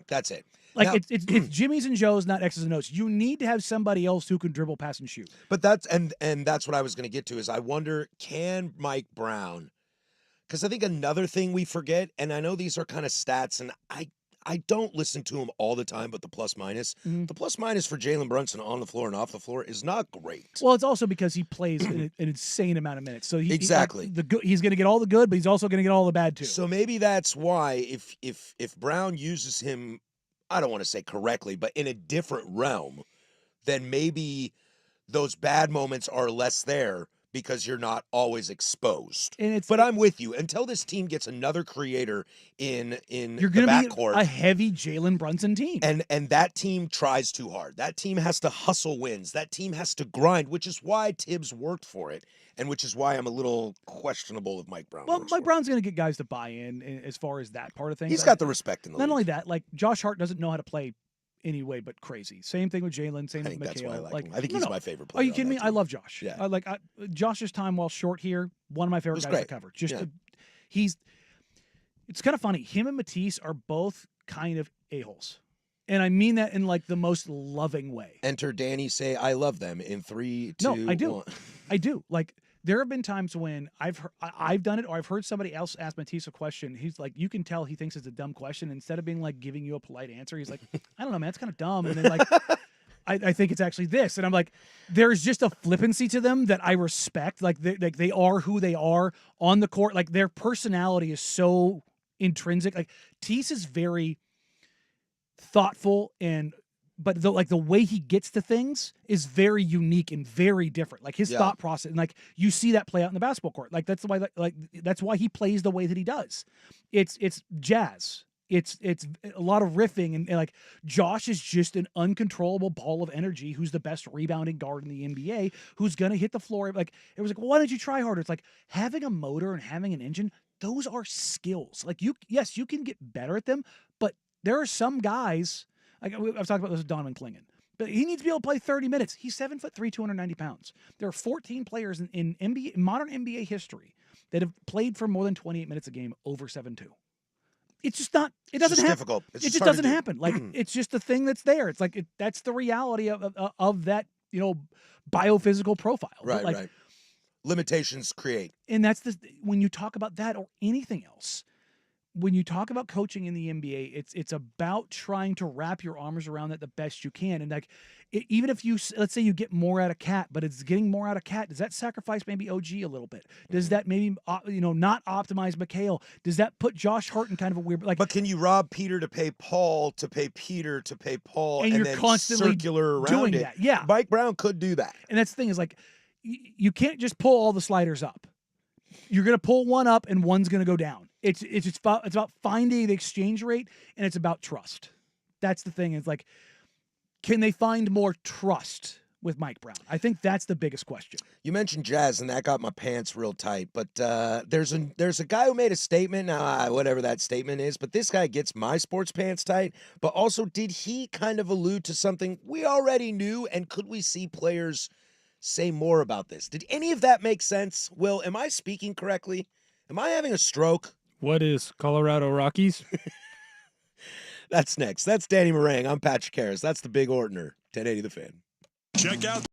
Like Now- it's Jimmy's and Joe's, not X's and O's. You need to have somebody else who can dribble, pass, and shoot. But that's and that's what I was going to get to is I wonder, can Mike Brown, because I think another thing we forget, and I know these are kind of stats, and I don't listen to him all the time, but the plus minus, Mhm. the plus minus for Jalen Brunson on the floor and off the floor is not great. Well, it's also because he plays an insane amount of minutes. So Exactly. he's going to get all the good, but he's also going to get all the bad too. So maybe that's why if Brown uses him, I don't want to say correctly, but in a different realm, then maybe those bad moments are less there because you're not always exposed. But I'm with you. Until this team gets another creator in you're the going to be backcourt, a heavy Jalen Brunson team. and that team tries too hard. That team has to hustle wins. That team has to grind, which is why Tibbs worked for it, and which is why I'm a little questionable if Mike Brown. Well, works Mike for it. Brown's going to get guys to buy in as far as that part of things. He's got the respect in the Not league. only that, like Josh Hart doesn't know how to play any way but crazy. Same thing with Jalen. Same I thing think with that's McHale. why I like Like, him. I think no, he's no. my favorite Are player. you on kidding me? that I team. love Josh. Yeah. Josh's time while short here, one of my favorite was guys great. to cover. Just Yeah. it's kind of funny. Him and Matisse are both kind of a-holes. And I mean that in like the most loving way. Enter Danny, say I love them in 3, 2, No, I do. 1. I do. Like there have been times when I've done it or I've heard somebody else ask Matisse a question. He's like, you can tell he thinks it's a dumb question. Instead of being like giving you a polite answer, he's like, I don't know, man, it's kind of dumb. And then like, I think it's actually this. And I'm like, there's just a flippancy to them that I respect. Like they are who they are on the court. Like their personality is so intrinsic. Like Tease is very thoughtful but the way he gets to things is very unique and very different. Like his thought process, and like you see that play out in the basketball court. Like that's why he plays the way that he does. It's jazz. It's a lot of riffing and like Josh is just an uncontrollable ball of energy who's the best rebounding guard in the NBA who's gonna hit the floor. Like it was like, well, why don't you try harder? It's like having a motor and having an engine. Those are skills. Like you can get better at them, but there are some guys. Like I've talked about this with Donovan Clingan, but he needs to be able to play 30 minutes. He's 7'3", 290 pounds. There are 14 players in modern NBA history that have played for more than 28 minutes a game over 7'2". It's just not. It doesn't happen. Difficult. It just doesn't happen. Like it's just the thing that's there. It's like that's the reality of that biophysical profile. Right, but like, right. Limitations create. And that's when you talk about that or anything else. When you talk about coaching in the NBA, it's about trying to wrap your arms around that the best you can. And like, even if let's say you get more out of Cat, but it's getting more out of Cat, does that sacrifice maybe OG a little bit? Does that maybe not optimize McHale? Does that put Josh Hart in kind of a weird like? But can you rob Peter to pay Paul to pay Peter to pay Paul, And you're then constantly circular around doing it? that. Yeah. Mike Brown could do that. And that's the thing is like, you can't just pull all the sliders up. You're going to pull one up and one's going to go down. It's about finding the exchange rate, and it's about trust. That's the thing. It's like, can they find more trust with Mike Brown? I think that's the biggest question. You mentioned Jazz, and that got my pants real tight. But there's a guy who made a statement, whatever that statement is, but this guy gets my sports pants tight. But also, did he kind of allude to something we already knew, and could we see players say more about this? Did any of that make sense? Will, am I speaking correctly? Am I having a stroke? What is Colorado Rockies? That's next. That's Danny Morang. I'm Patrick Harris. That's the Big Ortoner. 1080 The Fan. Check out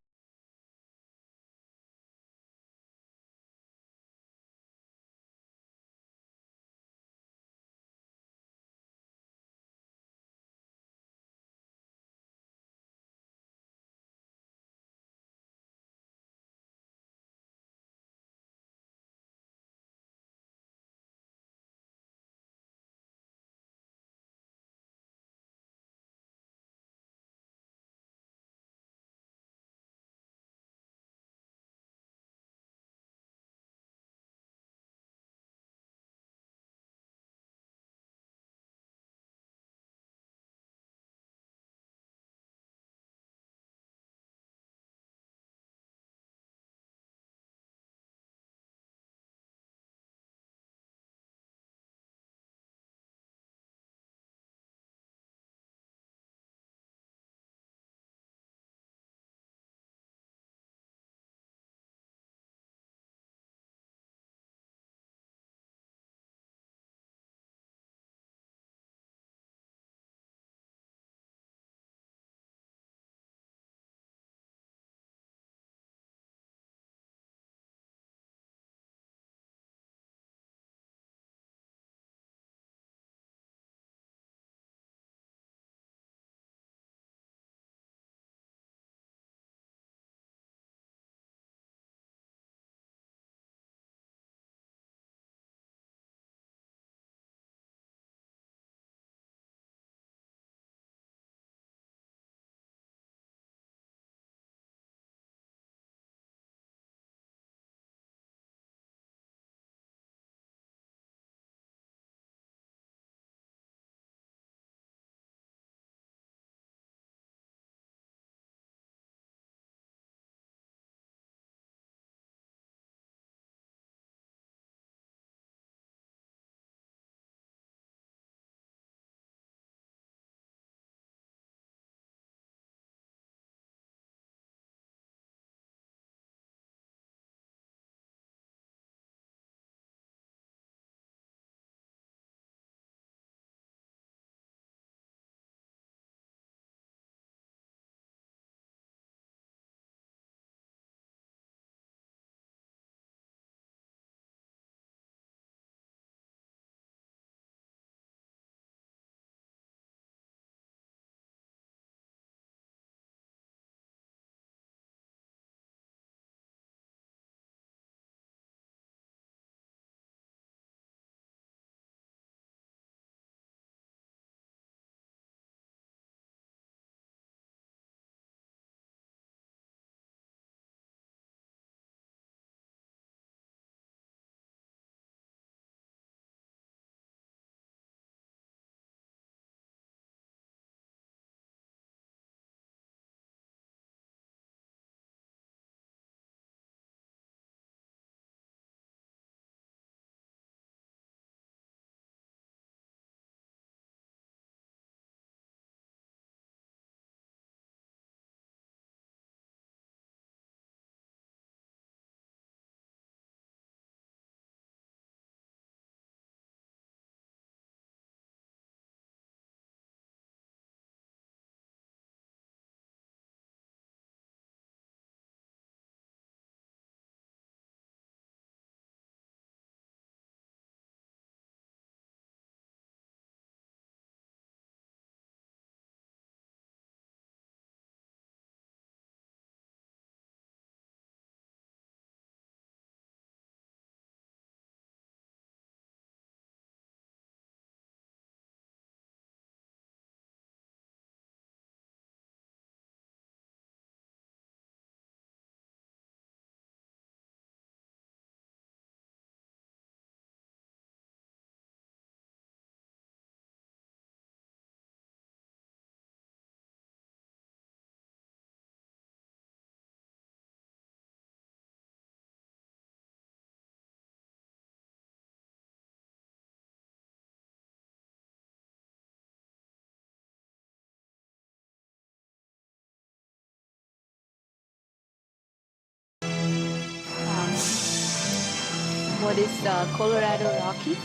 what is Colorado Rockies?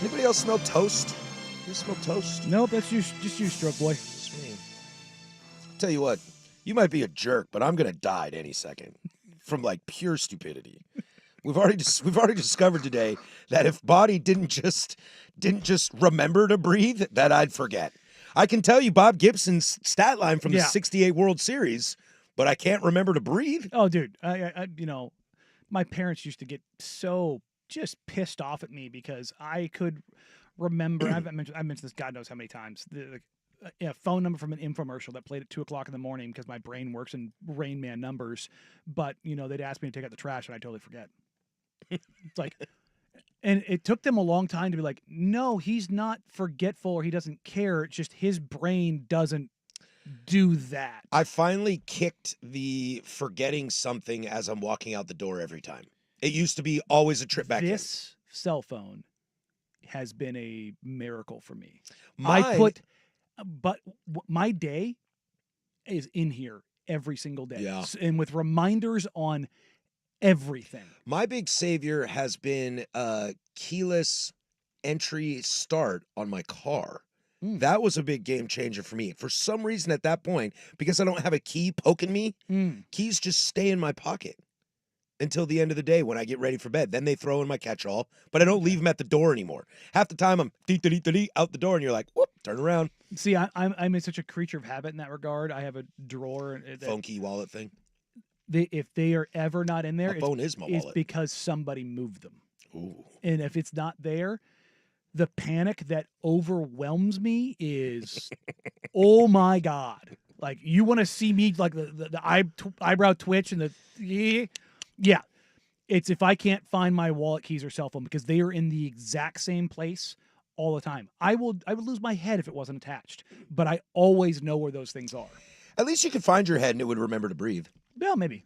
Anybody else smell toast? You smell toast? Nope, that's just you, Stroke Boy. It's me. Tell you what, you might be a jerk, but I'm gonna die at any second from like pure stupidity. We've already discovered today that if Body didn't just remember to breathe, that I'd forget. I can tell you Bob Gibson's stat line from the '68 World Series, but I can't remember to breathe. Oh, dude, I my parents used to get so just pissed off at me because I could remember. I mentioned this God knows how many times. The phone number from an infomercial that played at 2:00 in the morning because my brain works in Rain Man numbers. But they'd ask me to take out the trash and I totally forget. It's like, and it took them a long time to be like, no, he's not forgetful or he doesn't care. It's just his brain doesn't do that. I finally kicked the forgetting something as I'm walking out the door every time. It used to be always a trip back in. This cell phone has been a miracle for me. Mine- My day is in here every single day. Yeah. And with reminders on everything. My big savior has been keyless entry start on my car. That was a big game changer for me. For some reason at that point, because I don't have a key poking me, keys just stay in my pocket until the end of the day when I get ready for bed. Then they throw in my catch-all, but I don't leave them at the door anymore. Half the time I'm out the door and you're like, whoop, turn around. See, I'm such a creature of habit in that regard. I have a drawer. Phone key wallet thing. If they are ever not in there, My phone is my it's wallet. because somebody moved them. Ooh. And if it's not there, the panic that overwhelms me is, oh my God. Like, you want to see me, like, the eyebrow twitch and the, yeah. It's if I can't find my wallet, keys, or cell phone because they are in the exact same place all the time. I would lose my head if it wasn't attached, but I always know where those things are. At least you could find your head and it would remember to breathe. Well, maybe.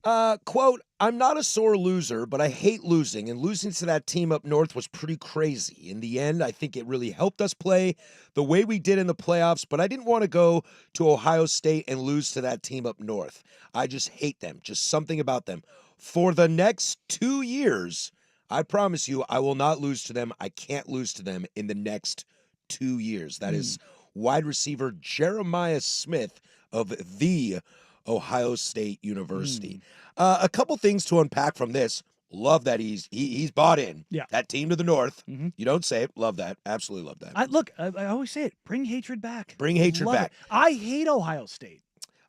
Quote, I'm not a sore loser, but I hate losing, and losing to that team up north was pretty crazy. In the end, I think it really helped us play the way we did in the playoffs, but I didn't want to go to Ohio State and lose to that team up north. I just hate them, just something about them. For the next 2 years, I promise you, I will not lose to them. I can't lose to them in the next 2 years. That is wide receiver Jeremiah Smith of the Ohio State University. A couple things to unpack from this. Love that he's bought in. Yeah. That team to the north. You don't say it. Love that. Absolutely love that. I always say it. Bring hatred back. Bring hatred Love back. it. I hate Ohio State.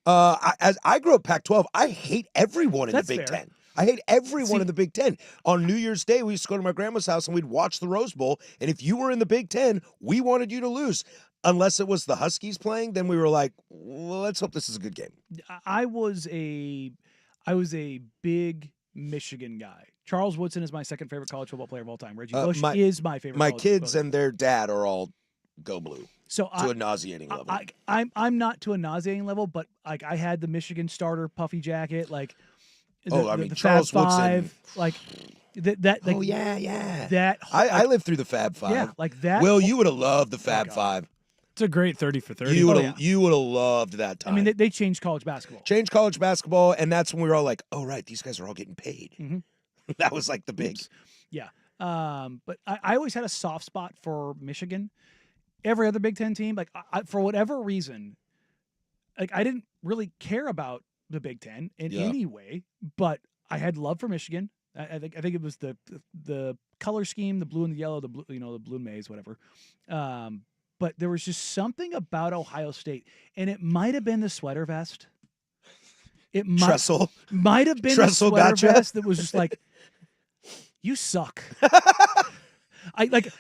As I grew up Pac-12, I hate everyone in That's the Big fair. Ten. I hate everyone in the Big Ten. On New Year's Day, we used to go to my grandma's house and we'd watch the Rose Bowl. And if you were in the Big Ten, we wanted you to lose. Unless it was the Huskies playing, then we were like, well, let's hope this is a good game. I was a big Michigan guy. Charles Woodson is my second favorite college football player of all time. Reggie Bush is my favorite. My college kids football and their dad are all go blue. So to a nauseating level. I'm not to a nauseating level, but like I had the Michigan starter puffy jacket, like the Charles Fab Woodson, Five, like that. Like, oh yeah. That I lived through the Fab Five. Yeah, like that. Will, you would have loved the Fab Five. It's a great 30 for 30. You would have loved that time. I mean, they changed college basketball. Changed college basketball, and that's when we were all like, oh, right, these guys are all getting paid. That was like the big. Yeah. But I always had a soft spot for Michigan. Every other Big Ten team, like for whatever reason, like I didn't really care about the Big Ten in any way, but I had love for Michigan. I think it was the color scheme, the blue and the yellow, the blue, the blue maize, whatever. But there was just something about Ohio State, and it might have been the sweater vest. It might have been the sweater vest that was just like, you suck.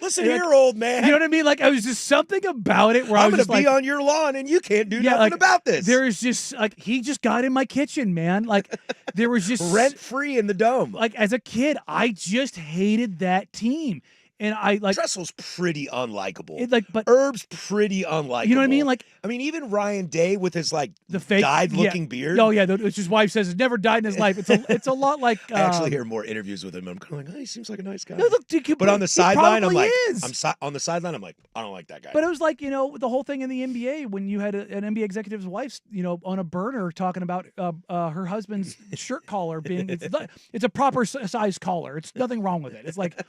Listen here, old man. You know what I mean? Like, I was just something about it where I was just be on your lawn and you can't do nothing about this. There is just like, he just got in my kitchen, man. Like, there was just rent free in the dome. Like, as a kid, I just hated that team. And I like Tressel's pretty unlikable. but Herb's pretty unlikable. you know what I mean? Like, I mean, even Ryan Day with his like the fake dyed-looking beard. Oh yeah, which his wife says has never died in his life. It's a lot like. I actually hear more interviews with him. I'm kind of like, oh, he seems like a nice guy. No, look, but on the sideline, I'm like, is. on the sideline, I'm like, I don't like that guy. But it was like, the whole thing in the NBA when you had an NBA executive's wife, on a burner talking about her husband's shirt collar being it's a proper size collar. It's nothing wrong with it. It's like,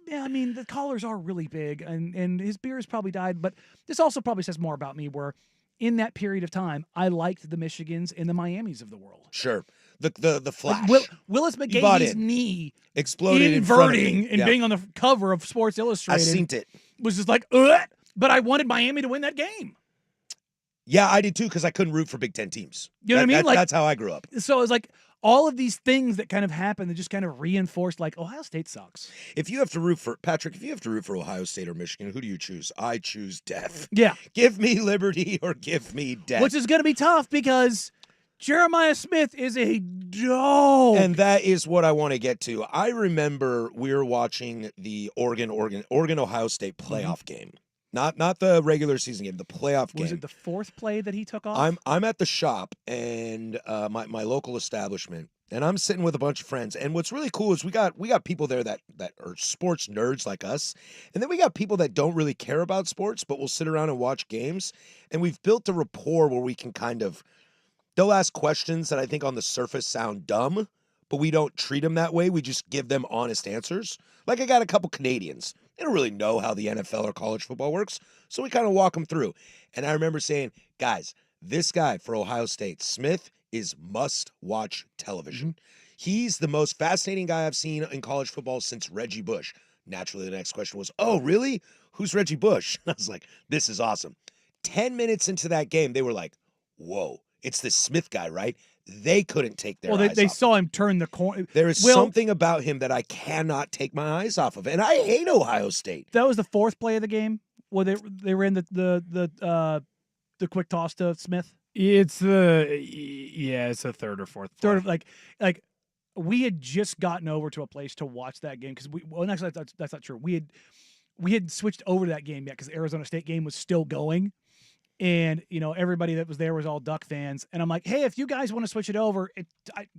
yeah, I mean, the collars are really big, and his beard has probably died. But this also probably says more about me, where in that period of time, I liked the Michigans and the Miamis of the world. Sure. The flash. Like Willis McGahee's knee exploded inverting and being on the cover of Sports Illustrated. I seen it. Was just like, but I wanted Miami to win that game. Yeah, I did too, because I couldn't root for Big Ten teams. You know what I mean? That's how I grew up. So it was like all of these things that kind of happened that just kind of reinforced, like, Ohio State sucks. If you have to root for Ohio State or Michigan, who do you choose? I choose death. Yeah. Give me liberty or give me death. Which is going to be tough because Jeremiah Smith is a dog. And that is what I want to get to. I remember we were watching the Oregon-Ohio State playoff game. Not the regular season game, the playoff game. Was it the fourth play that he took off? I'm at the shop and my local establishment, and I'm sitting with a bunch of friends. And what's really cool is we got people there that are sports nerds like us, and then we got people that don't really care about sports but will sit around and watch games. And we've built a rapport where we can they'll ask questions that I think on the surface sound dumb, but we don't treat them that way. We just give them honest answers. Like I got a couple Canadians. They don't really know how the NFL or college football works, so we kind of walk them through. And I remember saying, guys, this guy for Ohio State, Smith, is must-watch television. He's the most fascinating guy I've seen in college football since Reggie Bush. Naturally, the next question was, oh, really? Who's Reggie Bush? And I was like, this is awesome. 10 minutes into that game, they were like, whoa, it's the Smith guy, right? They couldn't take their eyes they off saw him turn the corner. There is something about him that I cannot take my eyes off of, and I hate Ohio State. That was the fourth play of the game where they ran the quick toss to Smith. It's the third or fourth play. Sort of like we had just gotten over to a place to watch that game because actually that's not true. We had switched over to that game yet because the Arizona State game was still going. And, everybody that was there was all Duck fans. And I'm like, hey, if you guys want to switch it over,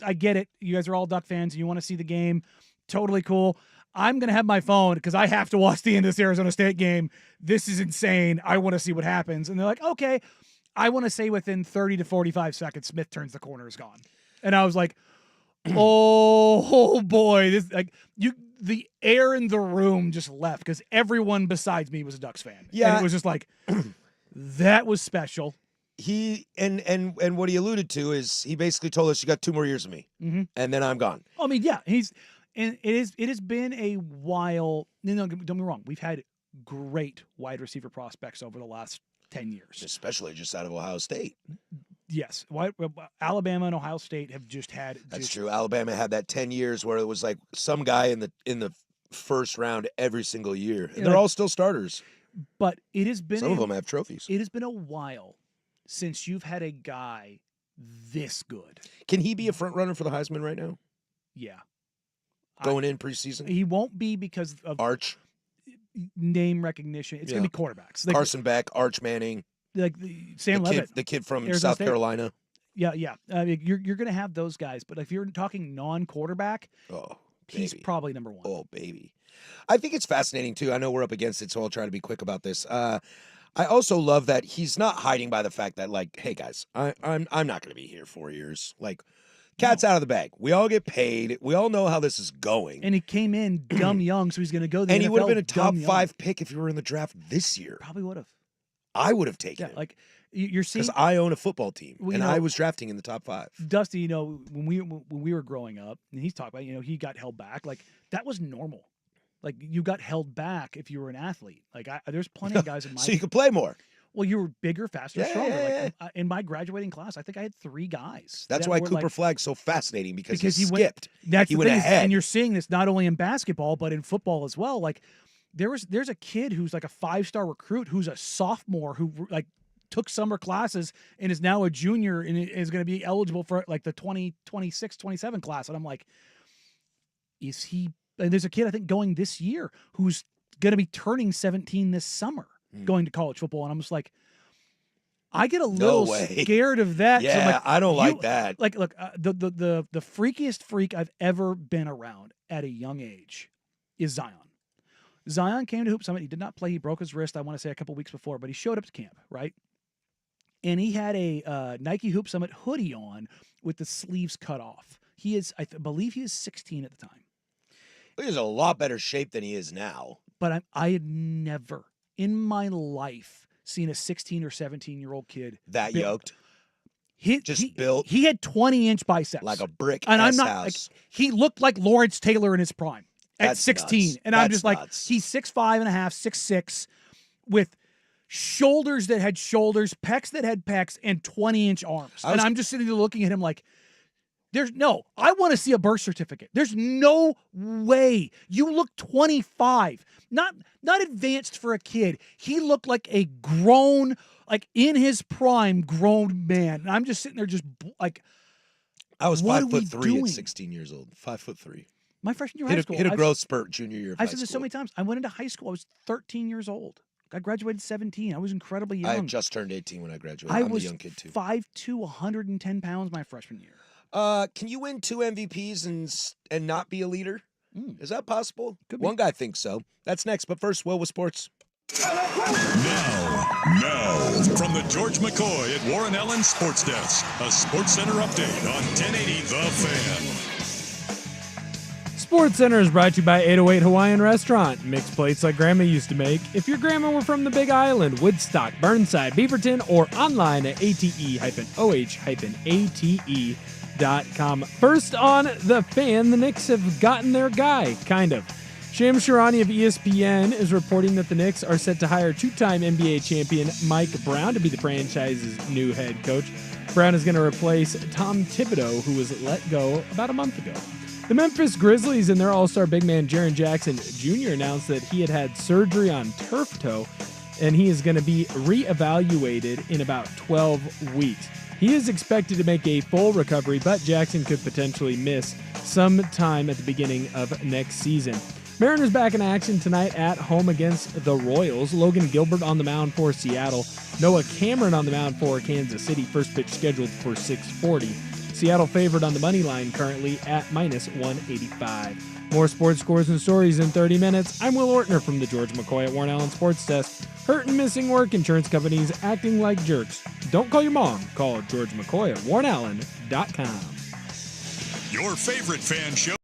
I get it. You guys are all Duck fans. And you want to see the game. Totally cool. I'm going to have my phone because I have to watch the end of this Arizona State game. This is insane. I want to see what happens. And they're like, okay. I want to say within 30 to 45 seconds, Smith turns the corner, is gone. And I was like, oh boy. The air in the room just left because everyone besides me was a Ducks fan. Yeah. And it was just like... That was special. He and what he alluded to is he basically told us you got 2 more years of me, and then I'm gone. I mean, yeah, it has been a while. No, don't get me wrong. We've had great wide receiver prospects over the last 10 years, especially just out of Ohio State. Yes, Alabama and Ohio State have just had. That's true. Alabama had that 10 years where it was like some guy in the first round every single year, and they're all still starters. But it has been some of them have trophies. It has been a while since you've had a guy this good. Can he be a front runner for the Heisman right now? Yeah. Going in preseason? He won't be because of Arch name recognition. It's going to be quarterbacks. Like, Carson Beck, Arch Manning. Like Sam Levitt. The kid from Arizona South State. Carolina. Yeah. You're going to have those guys. But if you're talking non-quarterback, he's probably number one. Oh, baby. I think it's fascinating, too. I know we're up against it, so I'll try to be quick about this. I also love that he's not hiding by the fact that, like, hey, guys, I'm not going to be here 4 years. Like, cat's out of the bag. We all get paid. We all know how this is going. And he came in dumb young, so he's going to go the And NFL he would have been a top young. 5 pick if you were in the draft this year. Probably would have. I would have taken him. Like, you're seeing... Because I own a football team, and I was drafting in the top 5. Dusty, when we were growing up, and he's talking about, he got held back. Like, that was normal. Like, you got held back if you were an athlete. Like, there's plenty of guys in my... So you could play more. Well, you were bigger, faster, stronger. Yeah. Like, in my graduating class, I think I had 3 guys. That's why Cooper Flagg's so fascinating because he Went, skipped. that's he the went thing, ahead. And you're seeing this not only in basketball, but in football as well. Like, there's a kid who's like a 5-star recruit who's a sophomore who, like, took summer classes and is now a junior and is going to be eligible for, like, the 2026-27 class. And I'm like, is he And there's a kid I think going this year who's going to be turning 17 this summer, going to college football, and I'm just like, I get a little scared of that. Yeah, I'm like, I don't like that. Like, look, the freakiest freak I've ever been around at a young age is Zion. Zion came to Hoop Summit. He did not play. He broke his wrist, I want to say, a couple weeks before, but he showed up to camp, right? And he had a Nike Hoop Summit hoodie on with the sleeves cut off. He is, believe he is 16 at the time. He's in a lot better shape than he is now. But I had never in my life seen a 16 or 17-year-old kid that yoked. Built. He had 20-inch biceps. Like a brick and I'm not, house. like, he looked like Lawrence Taylor in his prime at That's 16. nuts. And I'm just like, he's 6'5" and a half, 6'6", with shoulders that had shoulders, pecs that had pecs, and 20-inch arms. And I'm just sitting there looking at him like, I want to see a birth certificate. There's no way. You look 25. Not advanced for a kid. He looked like a grown, like in his prime, grown man. And I'm just sitting there just like, I was what 5'3" at 16 years old. 5'3". My freshman year of high school. Hit a growth spurt junior year of high I've said this so many times. I went into high school. I was 13 years old. I graduated 17. I was incredibly young. I had just turned 18 when I graduated. I'm a young kid too. 5'2", 110 pounds my freshman year. Can you win 2 MVPs and not be a leader? Is that possible? Could be. One guy thinks so. That's next. But first, Will with sports. Now, from the George McCoy at Warren Allen Sports Desk, a Sports Center update on 1080 The Fan. Sports Center is brought to you by 808 Hawaiian Restaurant. Mixed plates like Grandma used to make. If your grandma were from the Big Island, Woodstock, Burnside, Beaverton, or online at ate-oh-ate.com. First on The Fan, the Knicks have gotten their guy, kind of. Shams Charania of ESPN is reporting that the Knicks are set to hire two-time NBA champion Mike Brown to be the franchise's new head coach. Brown is going to replace Tom Thibodeau, who was let go about a month ago. The Memphis Grizzlies and their all-star big man Jaren Jackson Jr. announced that he had surgery on turf toe, and he is going to be reevaluated in about 12 weeks. He is expected to make a full recovery, but Jackson could potentially miss some time at the beginning of next season. Mariners back in action tonight at home against the Royals. Logan Gilbert on the mound for Seattle. Noah Cameron on the mound for Kansas City. First pitch scheduled for 6:40. Seattle favored on the money line currently at -185. More sports scores and stories in 30 minutes. I'm Will Ortner from the George McCoy at Warren Allen Sports Desk. Hurt and missing work, insurance companies acting like jerks. Don't call your mom. Call George McCoy at warrenallen.com. Your favorite fan show.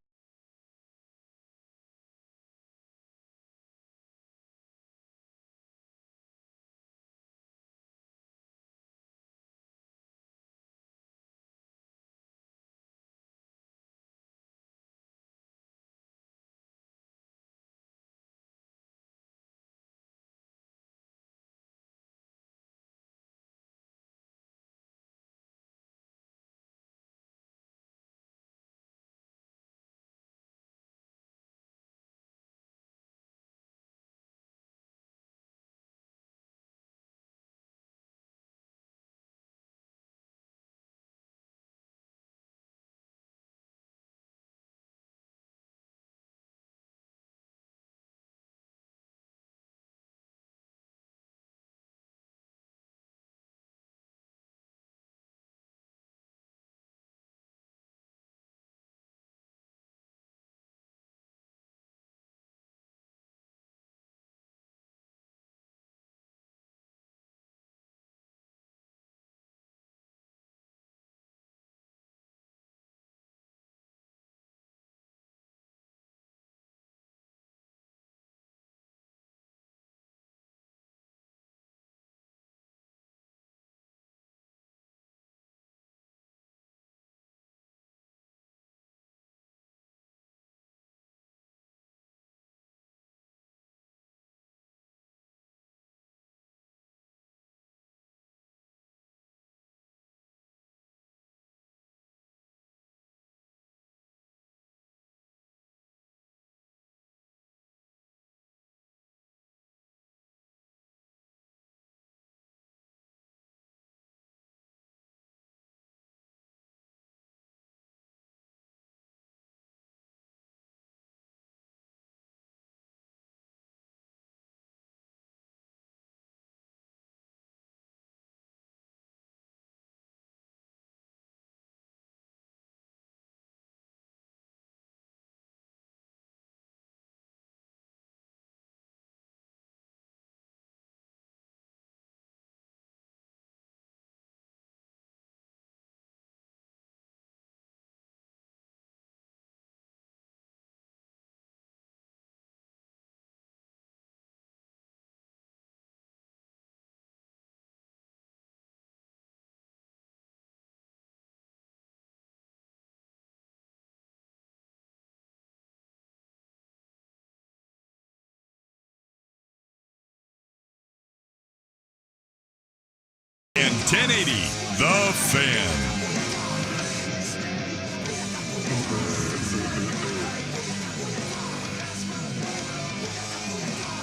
and 1080 The Fan.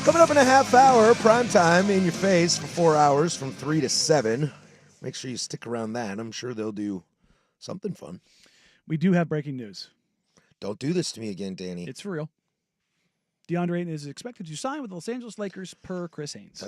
Coming up in a half hour, prime time in your face for 4 hours from 3 to 7. Make sure you stick around that. I'm sure they'll do something fun. We do have breaking news. Don't do this to me again, Danny. It's for real. DeAndre Ayton is expected to sign with the Los Angeles Lakers per Chris Haynes.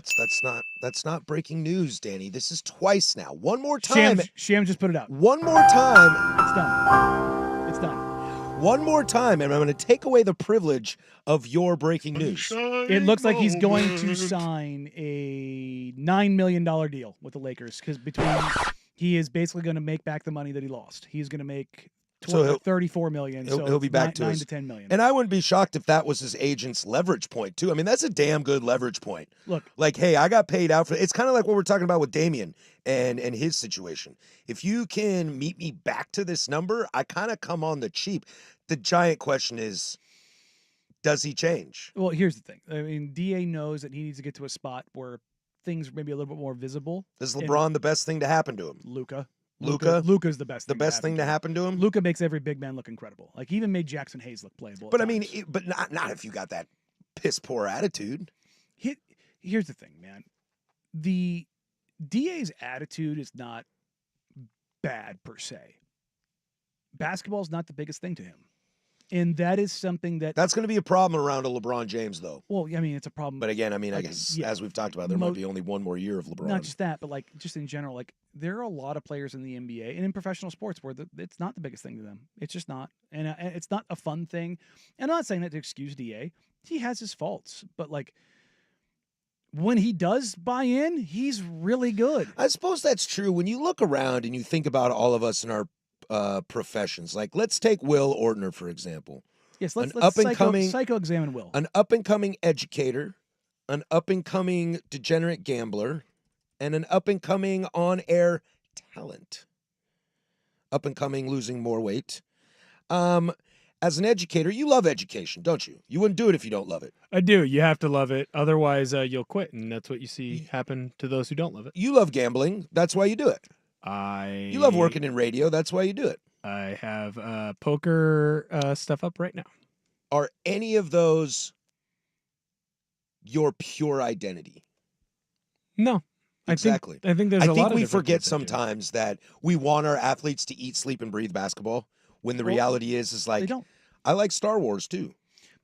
That's not breaking news, Danny. This is twice now. One more time. Sham just put it out. One more time. It's done. It's done. One more time, and I'm going to take away the privilege of your breaking news. It looks like he's going to sign a $9 million deal with the Lakers because he is basically going to make back the money that he lost. He's going to make $34 million. He'll be back to $9 to $10 million. And I wouldn't be shocked if that was his agent's leverage point too. I mean, that's a damn good leverage point. Look, like, hey, I got paid out for. It's kind of like what we're talking about with Damian and his situation. If you can meet me back to this number, I kind of come on the cheap. The giant question is, does he change? Well, here's the thing. I mean, DA knows that he needs to get to a spot where things are maybe a little bit more visible. Is LeBron the best thing to happen to him? Luka's the best. The best thing to happen to him. Luka makes every big man look incredible. Like he even made Jackson Hayes look playable. But I mean, but not if you got that piss poor attitude. Here's the thing, man. The DA's attitude is not bad per se. Basketball is not the biggest thing to him. And that is something that's going to be a problem around a LeBron James, though. Well, I mean, it's a problem. But again, I mean, I guess as we've talked about, there might be only one more year of LeBron. Not just that, but like just in general, like there are a lot of players in the NBA and in professional sports where it's not the biggest thing to them. It's just not, and it's not a fun thing. And I'm not saying that to excuse DA. He has his faults, but like when he does buy in, he's really good. I suppose that's true. When you look around and you think about all of us in our professions, like let's take Will Ortner for example. Yes, let's psycho-examine Will. An up-and-coming educator, an up-and-coming degenerate gambler, and an up-and-coming on-air talent. Up-and-coming, losing more weight. As an educator, you love education, don't you? You wouldn't do it if you don't love it. I do. You have to love it. Otherwise, you'll quit, and that's what you see happen to those who don't love it. You love gambling. That's why you do it. You love working in radio. That's why you do it. I have poker stuff up right now. Are any of those your pure identity? No. Exactly. I think there's a lot of I think we different forget things sometimes that we want our athletes to eat, sleep, and breathe basketball when the reality is like, they don't. I like Star Wars too.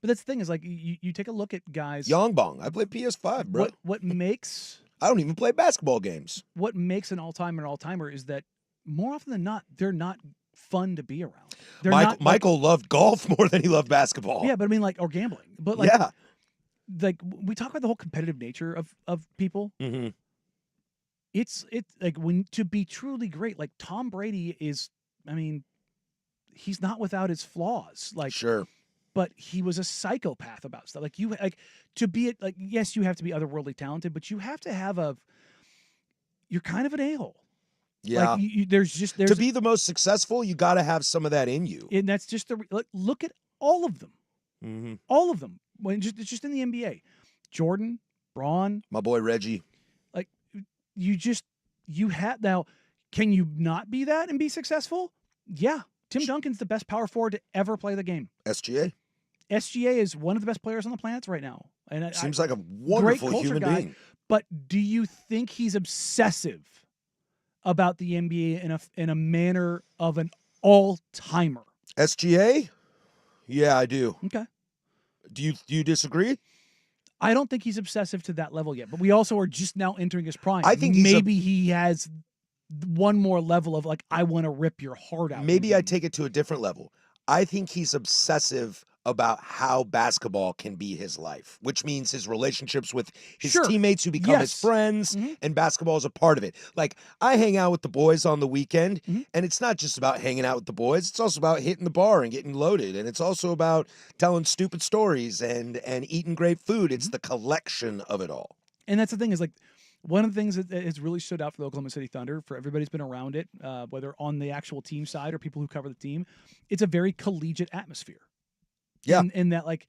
But that's the thing is like you take a look at guys. Yongbong. I play PS5, bro. What makes... I don't even play basketball games. What makes an all-timer is that more often than not, they're not fun to be around. Michael loved golf more than he loved basketball. Yeah, but I mean, like, or gambling. But like, like we talk about the whole competitive nature of people. Mm-hmm. It's like when to be truly great. Like Tom Brady is. I mean, he's not without his flaws. Like sure. But he was a psychopath about stuff. Like to be like, yes, you have to be otherworldly talented, but you have to have you're kind of an a-hole. Yeah. Like there's to be the most successful, you got to have some of that in you. And that's just look at all of them. Mm-hmm. All of them. When it's just in the NBA. Jordan, Braun, my boy Reggie. Like you have now. Can you not be that and be successful? Yeah. Tim Duncan's the best power forward to ever play the game. SGA is one of the best players on the planet right now. And seems like a wonderful human being. But do you think he's obsessive about the NBA in a manner of an all-timer? SGA? Yeah, I do. Okay. Do you disagree? I don't think he's obsessive to that level yet, but we also are just now entering his prime. I think maybe he has one more level of like, I want to rip your heart out. Maybe I take it to a different level. I think he's obsessive about how basketball can be his life, which means his relationships with his teammates who become his friends, and basketball is a part of it. Like, I hang out with the boys on the weekend, and it's not just about hanging out with the boys. It's also about hitting the bar and getting loaded, and it's also about telling stupid stories and eating great food. It's the collection of it all. And that's the thing is, like, one of the things that has really stood out for the Oklahoma City Thunder, for everybody's been around it, whether on the actual team side or people who cover the team, it's a very collegiate atmosphere. Yeah. In that, like,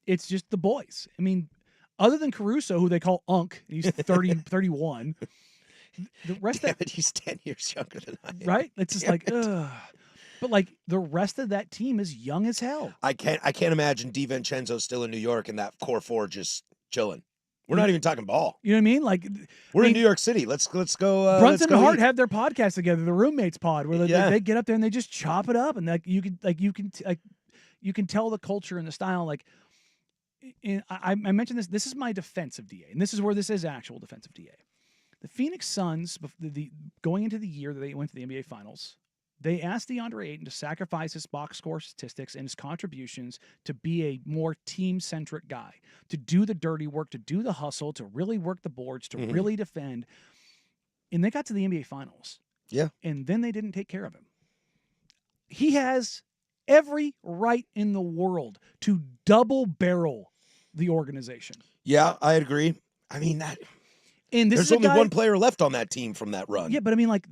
it's just the boys. I mean, other than Caruso, who they call Unk, he's 31. the rest Damn of it, he's 10 years younger than I am. right, it's just Damn like, it. ugh. But like the rest of that team is young as hell. I can't imagine DiVincenzo still in New York and that core four just chilling. We're You- not even talking ball. You know what I mean? Like We're I in mean, New York City. Let's go. Brunson let's and go Hart eat. have their podcast together, the Roommates Pod, where Yeah. they get up there and they just chop it up, and you can tell the culture and the style. Like, I mentioned this. This is my defense of DA, and this is where this is actual defense of DA. The Phoenix Suns, going into the year that they went to the NBA Finals, they asked DeAndre Ayton to sacrifice his box score statistics and his contributions to be a more team-centric guy, to do the dirty work, to do the hustle, to really work the boards, to really defend. And they got to the NBA Finals. Yeah. And then they didn't take care of him. He has every right in the world to double barrel the organization. Yeah, I agree. I mean, And this there's is a only guy, one player left on that team from that run. Yeah, but I mean, like,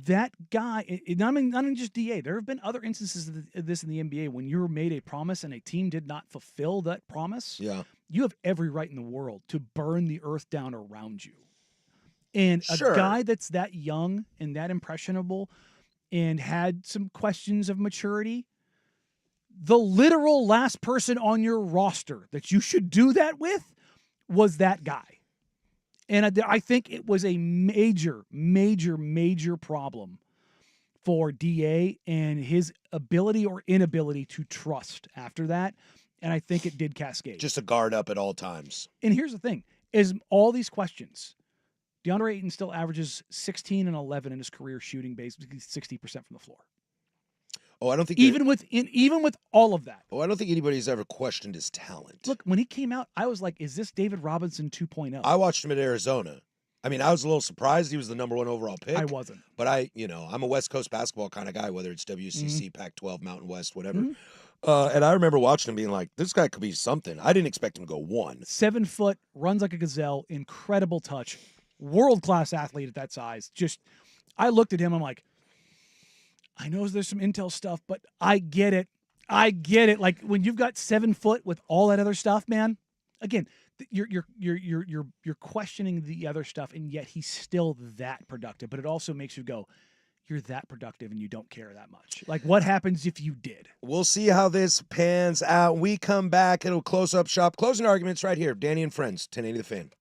that guy, not even just DA. There have been other instances of this in the NBA when you were made a promise and a team did not fulfill that promise. Yeah. You have every right in the world to burn the earth down around you. And Sure. a guy that's that young and that impressionable and had some questions of maturity, the literal last person on your roster that you should do that with was that guy. And I think it was a major, major, major problem for DA and his ability or inability to trust after that. And I think it did cascade. Just a guard up at all times. And here's the thing, is all these questions, DeAndre Ayton still averages 16 and 11 in his career shooting basically 60% from the floor. Oh, I don't think Even with all of that. I don't think anybody's ever questioned his talent. Look, when he came out, I was like, is this David Robinson 2.0? I watched him at Arizona. I mean, I was a little surprised he was the number 1 overall pick. I wasn't. But I'm a West Coast basketball kind of guy, whether it's WCC, Pac-12, Mountain West, whatever. Mhm. And I remember watching him being like, this guy could be something. I didn't expect him to go 1. 7 foot, runs like a gazelle, incredible touch, world-class athlete at that size. Just, I looked at him, I'm like, I know there's some intel stuff, but I get it. I get it. Like when you've got 7 foot with all that other stuff, man. Again, you're questioning the other stuff, and yet he's still that productive. But it also makes you go, you're that productive, and you don't care that much. Like what happens if you did? We'll see how this pans out. We come back. It'll close up shop. Closing arguments right here. Danny and Friends, 1080 The Fan.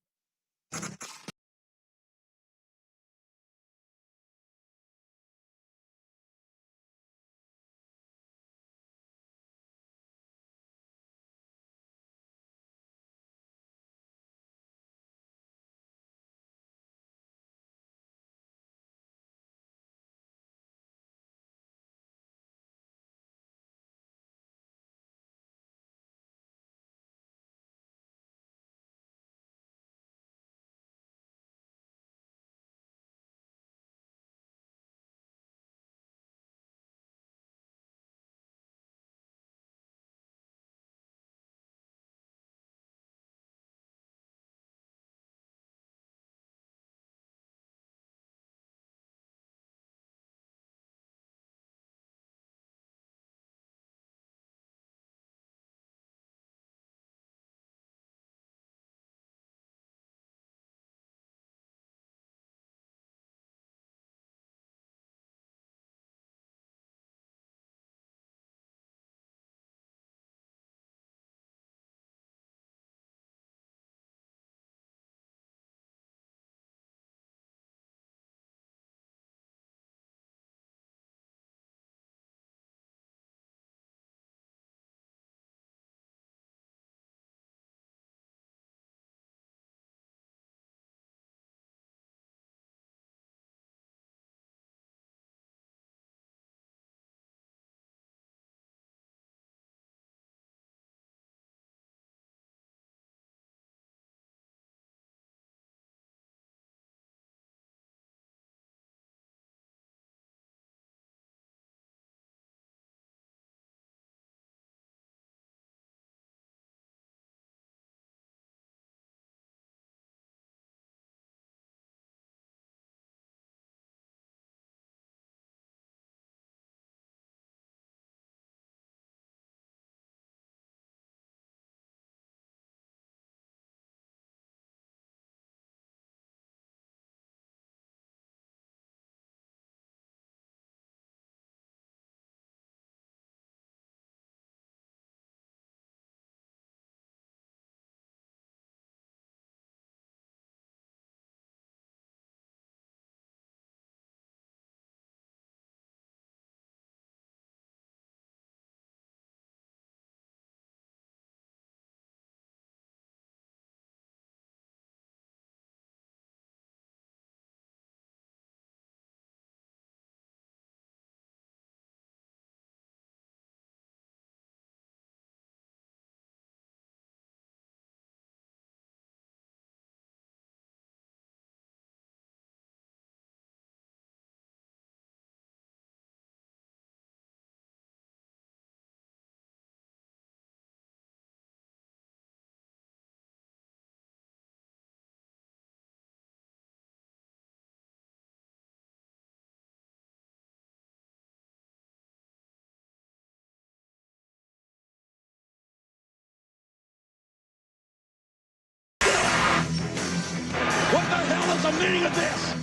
meaning of this?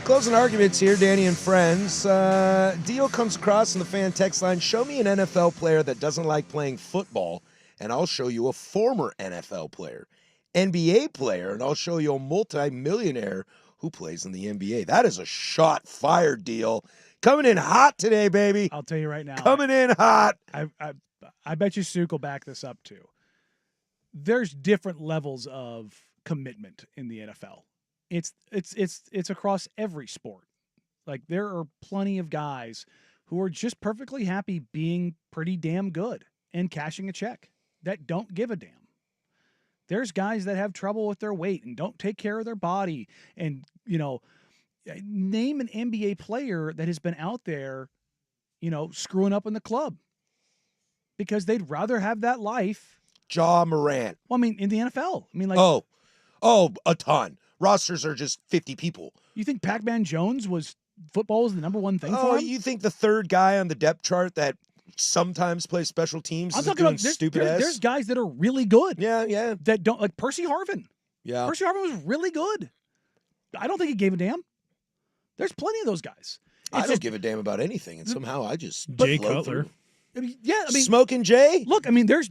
Closing arguments here, Danny and friends. Deal comes across in the fan text line. Show me an NFL player that doesn't like playing football, and I'll show you a former NFL player. NBA player, and I'll show you a multi-millionaire who plays in the NBA. That is a shot fired, Deal. Coming in hot today, baby. I'll tell you right now. Coming in hot. I bet you Suk will back this up too. There's different levels of commitment in the NFL. It's across every sport. Like there are plenty of guys who are just perfectly happy being pretty damn good and cashing a check that don't give a damn. There's guys that have trouble with their weight and don't take care of their body. And, name an NBA player that has been out there, screwing up in the club because they'd rather have that life. Ja Morant. Well, I mean, in the NFL. I mean, like, a ton. Rosters are just 50 people. You think Pac-Man Jones football was the number one thing for him? You think the third guy on the depth chart that sometimes plays special teams is doing stupid ass? There's guys that are really good. Yeah. That don't, like Percy Harvin. Yeah. Percy Harvin was really good. I don't think he gave a damn. There's plenty of those guys. I don't give a damn about anything, and somehow I just Jay flow Cutler. through. I mean, Smoking Jay. Look, I mean, there's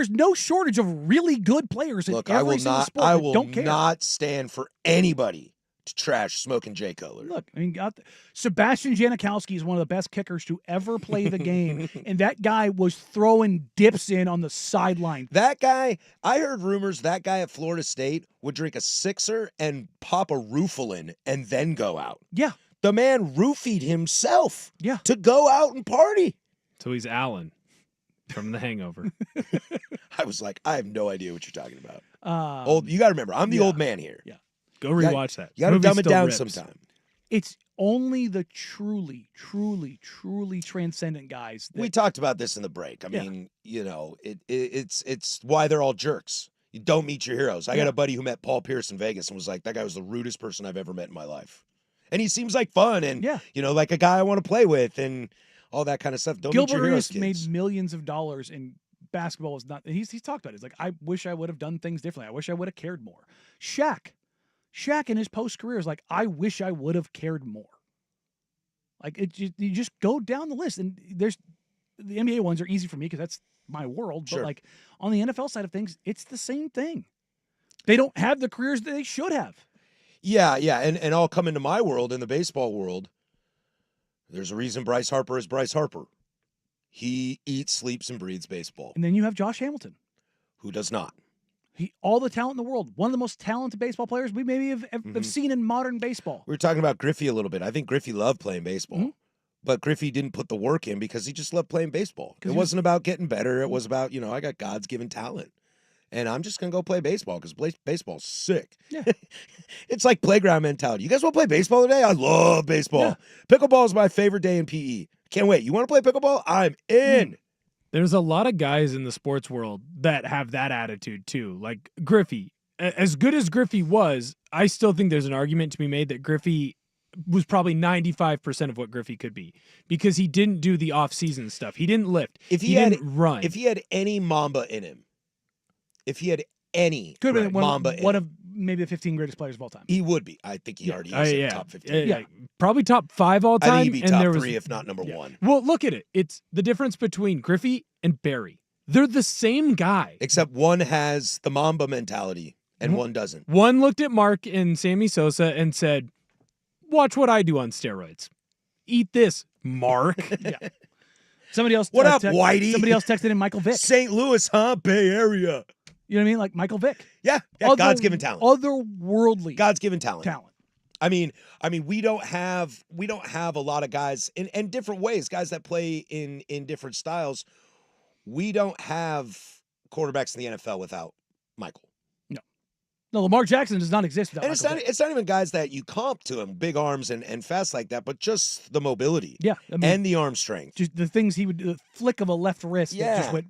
no shortage of really good players in every single sport. I that will don't care. not stand for anybody to trash Smoking Jay Cutler. Look, I mean, Sebastian Janikowski is one of the best kickers to ever play the game, and that guy was throwing dips in on the sideline. That guy, I heard rumors that guy at Florida State would drink a sixer and pop a Roofalin and then go out. Yeah. The man roofied himself Yeah. to go out and party. So he's Alan from The Hangover. I was like, I have no idea what you're talking about. You got to remember, I'm the old man here. Yeah. Go rewatch that. You got to Movie dumb it still down rips. sometime. It's only the truly, truly, truly transcendent guys. We talked about this in the break. I mean, it's why they're all jerks. You don't meet your heroes. I got a buddy who met Paul Pierce in Vegas and was like, that guy was the rudest person I've ever met in my life. And he seems like fun and, like a guy I want to play with and all that kind of stuff. Don't meet your heroes, Gilbert made kids. millions of dollars in basketball. Was not. He's talked about it. He's like, I wish I would have done things differently. I wish I would have cared more. Shaq in his post career is like, I wish I would have cared more. Like you just go down the list, and the NBA ones are easy for me because that's my world. Sure. But like on the NFL side of things, it's the same thing. They don't have the careers that they should have. Yeah, and I'll come into my world, in the baseball world. There's a reason Bryce Harper is Bryce Harper. He eats, sleeps, and breathes baseball. And then you have Josh Hamilton, Who does not? all the talent in the world, one of the most talented baseball players we maybe have seen in modern baseball. We were talking about Griffey a little bit. I think Griffey loved playing baseball. Mm-hmm. But Griffey didn't put the work in because he just loved playing baseball. It wasn't about getting better. It was about, I got God's given talent. And I'm just going to go play baseball because baseball's sick. Yeah. It's like playground mentality. You guys want to play baseball today? I love baseball. Yeah. Pickleball is my favorite day in PE. Can't wait. You want to play pickleball? I'm in. There's a lot of guys in the sports world that have that attitude too. Like Griffey, as good as Griffey was, I still think there's an argument to be made that Griffey was probably 95% of what Griffey could be because he didn't do the off-season stuff. He didn't lift. He didn't run. If he had any Mamba in him, could have been one of maybe the 15 greatest players of all time. He would be. I think he already is in the top 15. Yeah. Probably top 5 all time. I think he'd be and top 3, if not number 1. Well, look at it. It's the difference between Griffey and Barry. They're the same guy. Except one has the Mamba mentality and one doesn't. One looked at Mark and Sammy Sosa and said, watch what I do on steroids. Eat this, Mark. Yeah. Somebody else. What up, Whitey? Somebody else texted in Michael Vick. St. Louis, huh? Bay Area. You know what I mean? Like Michael Vick. Yeah. God's given talent. Otherworldly. God's given talent. Talent. I mean, we don't have a lot of guys in different ways, guys that play in different styles. We don't have quarterbacks in the NFL without Michael. No, Lamar Jackson does not exist without And Michael Vick. it's not even guys that you comp to him, big arms and fast like that, but just the mobility. Yeah. I mean, and the arm strength. just the things he would do, the flick of a left wrist that just went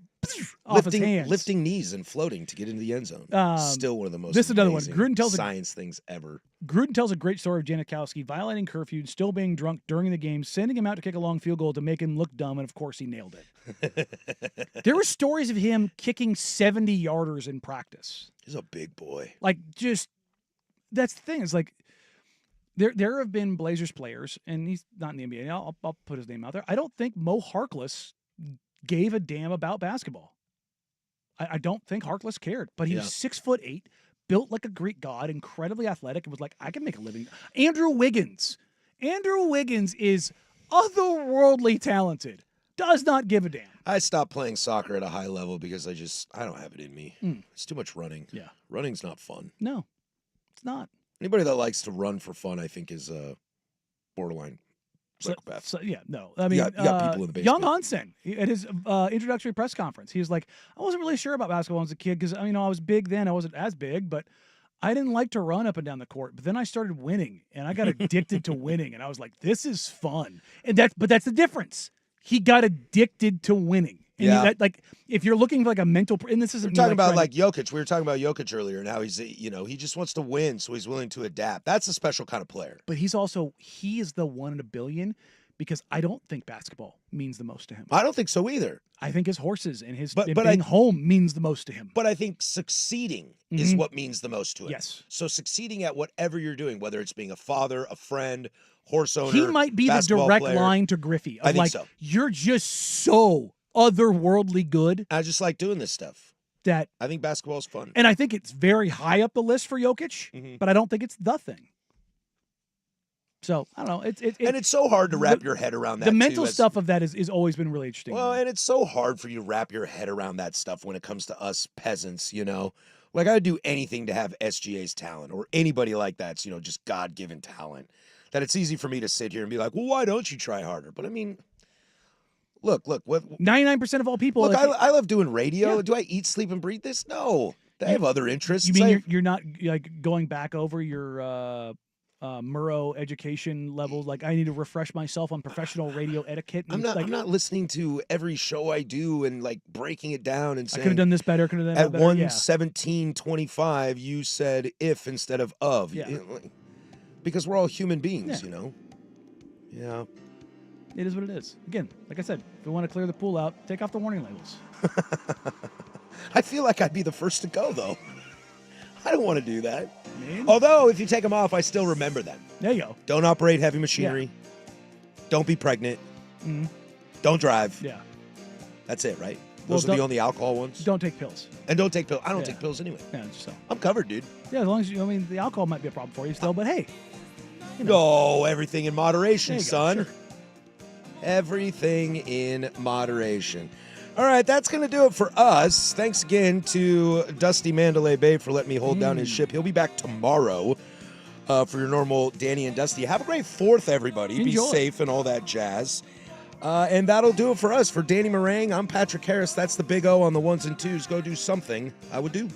off his hands. Lifting knees and floating to get into the end zone. Still one of the most this is another one. amazing Gruden tells science things ever. Gruden tells a great story of Janikowski violating curfew, still being drunk during the game, sending him out to kick a long field goal to make him look dumb, and of course he nailed it. There were stories of him kicking 70-yarders in practice. He's a big boy. Like, just that's the thing. Is like there have been Blazers players, and he's not in the NBA. I'll put his name out there. I don't think Mo Harkless gave a damn about basketball. I don't think Harkless cared, but he was 6'8", built like a Greek god, incredibly athletic, and was like, I can make a living. Andrew Wiggins is otherworldly talented. Does not give a damn. I stopped playing soccer at a high level because I don't have it in me. It's too much running. Yeah. Running's not fun. No, it's not. Anybody that likes to run for fun, I think, is borderline psychopath. So, yeah, no. I mean, you got people in the basement. Young Hansen, at his introductory press conference, he was like, I wasn't really sure about basketball as a kid because, I was big then. I wasn't as big, but I didn't like to run up and down the court. But then I started winning, and I got addicted to winning. And I was like, this is fun. But that's the difference. He got addicted to winning. And if you're looking for like a mental, and this isn't We're talking about like Jokic. We were talking about Jokic earlier, and how he's, he just wants to win, so he's willing to adapt. That's a special kind of player. But he is the one in a billion, because I don't think basketball means the most to him. I don't think so either. I think his horses and his but being home means the most to him. But I think succeeding is what means the most to him. Yes. So succeeding at whatever you're doing, whether it's being a father, a friend, horse owner, he might be the direct player, line to Griffey. I think so. You're just so otherworldly good. I just like doing this stuff. That I think basketball is fun. And I think it's very high up the list for Jokic, but I don't think it's the thing. So, I don't know. And it's so hard to wrap your head around that. The mental stuff of that is always been really interesting. Well, and it's so hard for you to wrap your head around that stuff when it comes to us peasants, Like, I'd do anything to have SGA's talent or anybody like that's, just God-given talent. That it's easy for me to sit here and be like, well, why don't you try harder? But I mean, look. 99% of all people. Look, I love doing radio. Yeah. Do I eat, sleep, and breathe this? No. I have other interests. You mean you're not like going back over your Murrow education levels? Like, I need to refresh myself on professional radio etiquette. I'm not listening to every show I do and like breaking it down and saying, I could have done this better. Could have done that better. At 1:17:25, you said if instead of of. Yeah. Because we're all human beings, Yeah. It is what it is. Again, like I said, if we want to clear the pool out, take off the warning labels. I feel like I'd be the first to go, though. I don't want to do that. Man. Although, if you take them off, I still remember them. There you go. Don't operate heavy machinery. Yeah. Don't be pregnant. Mm-hmm. Don't drive. Yeah. That's it, right? Those are the only alcohol ones. Don't take pills. And don't take pills. I don't take pills anyway. Yeah, just so. I'm covered, dude. Yeah, as long as the alcohol might be a problem for you still, but hey. No, everything in moderation, son. Sure. Everything in moderation. All right, that's going to do it for us. Thanks again to Dusty Mandalay Bay for letting me hold down his ship. He'll be back tomorrow for your normal Danny and Dusty. Have a great 4th, everybody. Enjoy. Be safe and all that jazz. And that'll do it for us. For Danny Meringue, I'm Patrick Harris. That's the big O on the ones and twos. Go do something I would do.